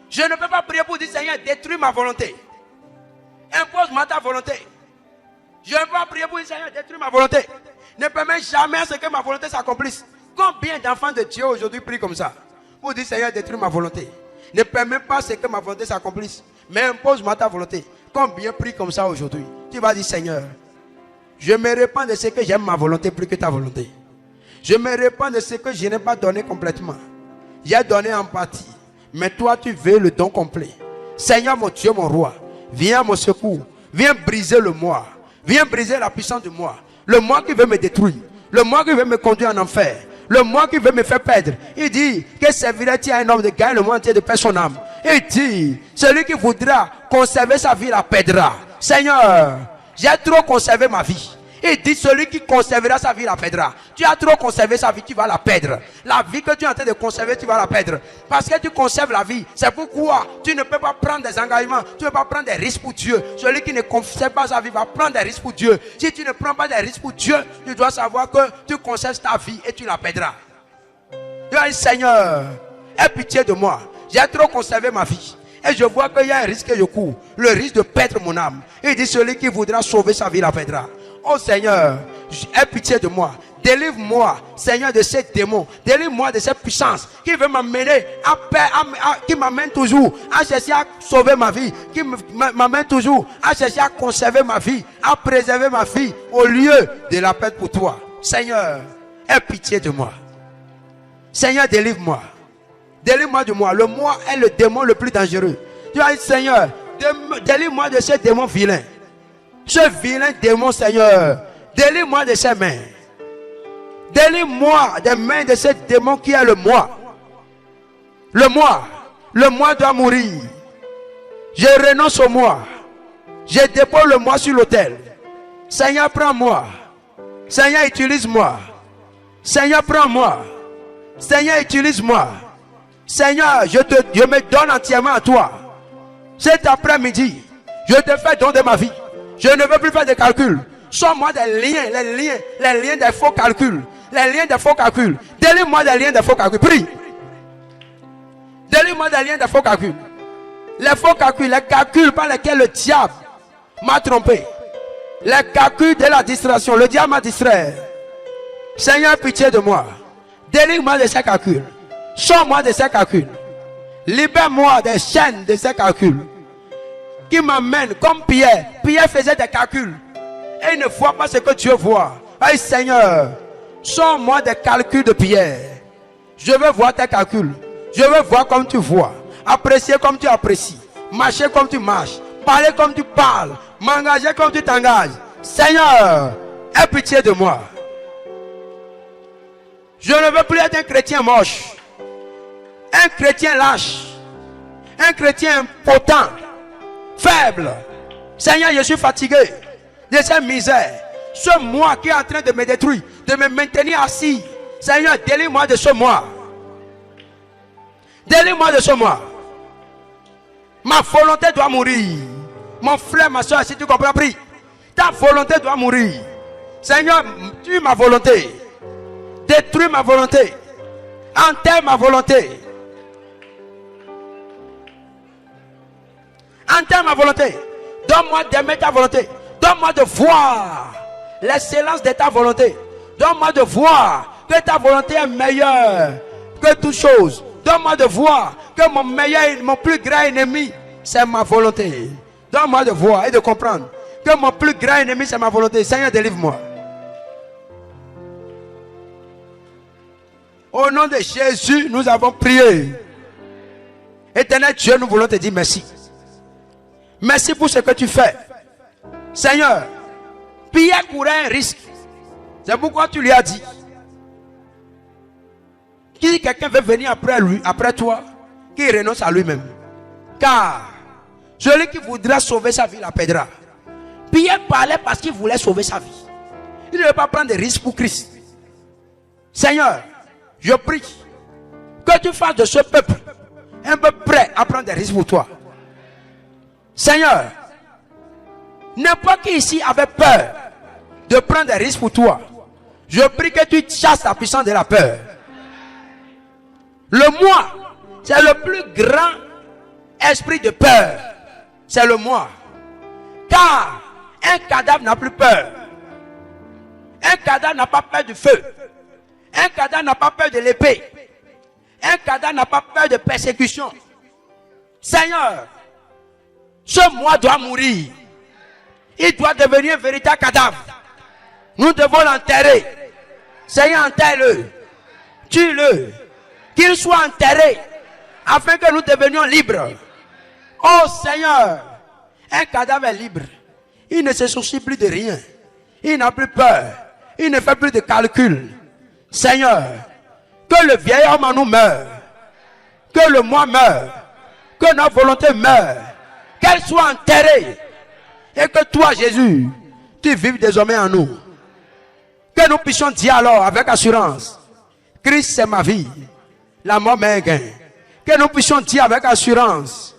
Je ne peux pas prier pour dire, Seigneur, détruis ma volonté. Impose-moi ta volonté. Je ne peux pas prier pour dire, Seigneur, détruis ma volonté. Ne permets jamais à ce que ma volonté s'accomplisse. Combien d'enfants de Dieu aujourd'hui prient comme ça? Pour dire, Seigneur, détruis ma volonté. Ne permets pas à ce que ma volonté s'accomplisse. Mais impose-moi ta volonté. Combien prient comme ça aujourd'hui? Tu vas dire, Seigneur, je me répands de ce que j'aime ma volonté plus que ta volonté. Je me répands de ce que je n'ai pas donné complètement. J'ai donné en partie. Mais toi, tu veux le don complet. Seigneur, mon Dieu, mon roi, viens à mon secours. Viens briser le moi. Viens briser la puissance de moi. Le moi qui veut me détruire. Le moi qui veut me conduire en enfer. Le moi qui veut me faire perdre. Il dit, que servirait-il à un homme de gagner le monde entier de perdre son âme? Il dit, celui qui voudra conserver sa vie la perdra. Seigneur, j'ai trop conservé ma vie. Il dit, celui qui conservera sa vie la perdra. Tu as trop conservé sa vie, tu vas la perdre. La vie que tu es en train de conserver, tu vas la perdre. Parce que tu conserves la vie. C'est pourquoi tu ne peux pas prendre des engagements. Tu ne peux pas prendre des risques pour Dieu. Celui qui ne conserve pas sa vie va prendre des risques pour Dieu. Si tu ne prends pas des risques pour Dieu, tu dois savoir que tu conserves ta vie et tu la perdras. Tu as dit, Seigneur, aie pitié de moi. J'ai trop conservé ma vie. Et je vois qu'il y a un risque que je cours. Le risque de perdre mon âme. Il dit, celui qui voudra sauver sa vie la perdra. Oh Seigneur, aie pitié de moi. Délivre-moi, Seigneur, de ces démons. Délivre-moi de cette puissance qui veut m'amener qui m'amène toujours à chercher à sauver ma vie. Qui m'amène toujours à chercher à conserver ma vie, à préserver ma vie au lieu de la perdre pour toi. Seigneur, aie pitié de moi. Seigneur, délivre-moi. Délivre-moi de moi. Le moi est le démon le plus dangereux. Tu as dit, Seigneur, délivre-moi de ce démon vilain. Ce vilain démon, Seigneur, délivre-moi de ses mains. Délivre-moi des mains de ce démon qui est le moi. Le moi doit mourir. Je renonce au moi. Je dépose le moi sur l'autel. Seigneur, prends-moi. Seigneur, utilise-moi. Seigneur, prends-moi. Seigneur, utilise-moi. Seigneur, je me donne entièrement à toi. Cet après-midi, je te fais don de ma vie. Je ne veux plus faire de calculs. Sors-moi des liens, les liens des faux calculs. Les liens des faux calculs. Délivre-moi des liens des faux calculs. Prie. Délivre-moi des liens des faux calculs. Les faux calculs, les calculs par lesquels le diable m'a trompé. Les calculs de la distraction. Le diable m'a distrait. Seigneur, pitié de moi. Délivre-moi de ces calculs. Sors-moi de ces calculs. Libère-moi des chaînes de ces calculs. Qui m'amène comme Pierre. Pierre faisait des calculs. Et il ne voit pas ce que Dieu voit. Hey Seigneur, sors-moi des calculs de Pierre. Je veux voir tes calculs. Je veux voir comme tu vois. Apprécier comme tu apprécies. Marcher comme tu marches. Parler comme tu parles. M'engager comme tu t'engages. Seigneur, aie pitié de moi. Je ne veux plus être un chrétien moche. Un chrétien lâche. Un chrétien impotent. Faible. Seigneur, je suis fatigué de cette misère. Ce moi qui est en train de me détruire, de me maintenir assis. Seigneur, délivre-moi de ce moi. Délivre-moi de ce moi. Ma volonté doit mourir. Mon frère, ma soeur, si tu comprends, prie. Ta volonté doit mourir. Seigneur, tue ma volonté. Détruis ma volonté. Enterre ma volonté. Enterre ma volonté. Donne-moi d'aimer ta volonté. Donne-moi de voir l'excellence de ta volonté. Donne-moi de voir que ta volonté est meilleure que toute chose. Donne-moi de voir que mon plus grand ennemi, c'est ma volonté. Donne-moi de voir et de comprendre que mon plus grand ennemi, c'est ma volonté. Seigneur, délivre-moi. Au nom de Jésus, nous avons prié. Éternel Dieu, nous voulons te dire merci. Merci pour ce que tu fais. Seigneur, Pierre courait un risque. C'est pourquoi tu lui as dit. Si quelqu'un veut venir après lui, après toi, qu'il renonce à lui-même. Car celui qui voudra sauver sa vie la perdra. Pierre parlait parce qu'il voulait sauver sa vie. Il ne veut pas prendre de risques pour Christ. Seigneur, Je prie que tu fasses de ce peuple un peu prêt à prendre des risques pour toi. Seigneur, n'importe qui ici avait peur de prendre des risques pour toi. Je prie que tu chasses la puissance de la peur. Le moi, c'est le plus grand esprit de peur. C'est le moi. Car un cadavre n'a plus peur. Un cadavre n'a pas peur du feu. Un cadavre n'a pas peur de l'épée. Un cadavre n'a pas peur de persécution. Seigneur, ce moi doit mourir. Il doit devenir un véritable cadavre. Nous devons l'enterrer. Seigneur, enterre-le. Tue-le. Qu'il soit enterré afin que nous devenions libres. Oh Seigneur, un cadavre est libre. Il ne se soucie plus de rien. Il n'a plus peur. Il ne fait plus de calcul. Seigneur, que le vieil homme en nous meure. Que le moi meure. Que notre volonté meure. Qu'elle soit enterrée. Et que toi, Jésus, tu vives désormais en nous. Que nous puissions dire alors avec assurance, Christ c'est ma vie. La mort m'est un gain. Que nous puissions dire avec assurance,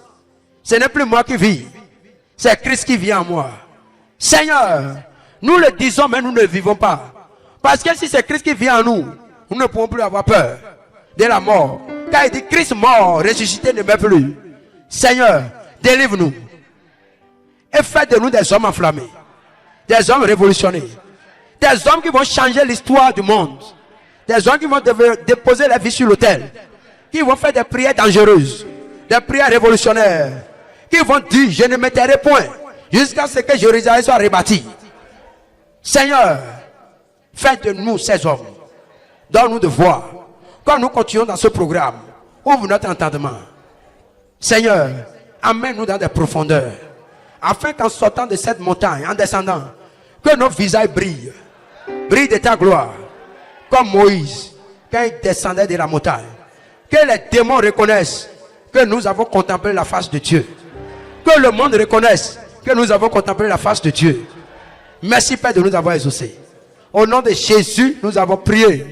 ce n'est plus moi qui vis. C'est Christ qui vit en moi. Seigneur, nous le disons mais nous ne vivons pas. Parce que si c'est Christ qui vit en nous, nous ne pouvons plus avoir peur de la mort. Car il dit Christ mort, ressuscité ne meurt plus. Seigneur, délivre-nous. Et fais de nous des hommes enflammés. Des hommes révolutionnés. Des hommes qui vont changer l'histoire du monde. Des hommes qui vont déposer la vie sur l'autel. Qui vont faire des prières dangereuses. Des prières révolutionnaires. Qui vont dire, je ne me tairai point. Jusqu'à ce que Jérusalem soit rebâti. Seigneur, fais de nous ces hommes. Donne-nous de voir. Quand nous continuons dans ce programme, ouvre notre entendement. Seigneur, amène-nous dans des profondeurs. Afin qu'en sortant de cette montagne, en descendant, que nos visages brillent. Brillent de ta gloire. Comme Moïse, quand il descendait de la montagne. Que les démons reconnaissent que nous avons contemplé la face de Dieu. Que le monde reconnaisse que nous avons contemplé la face de Dieu. Merci Père de nous avoir exaucés. Au nom de Jésus, nous avons prié.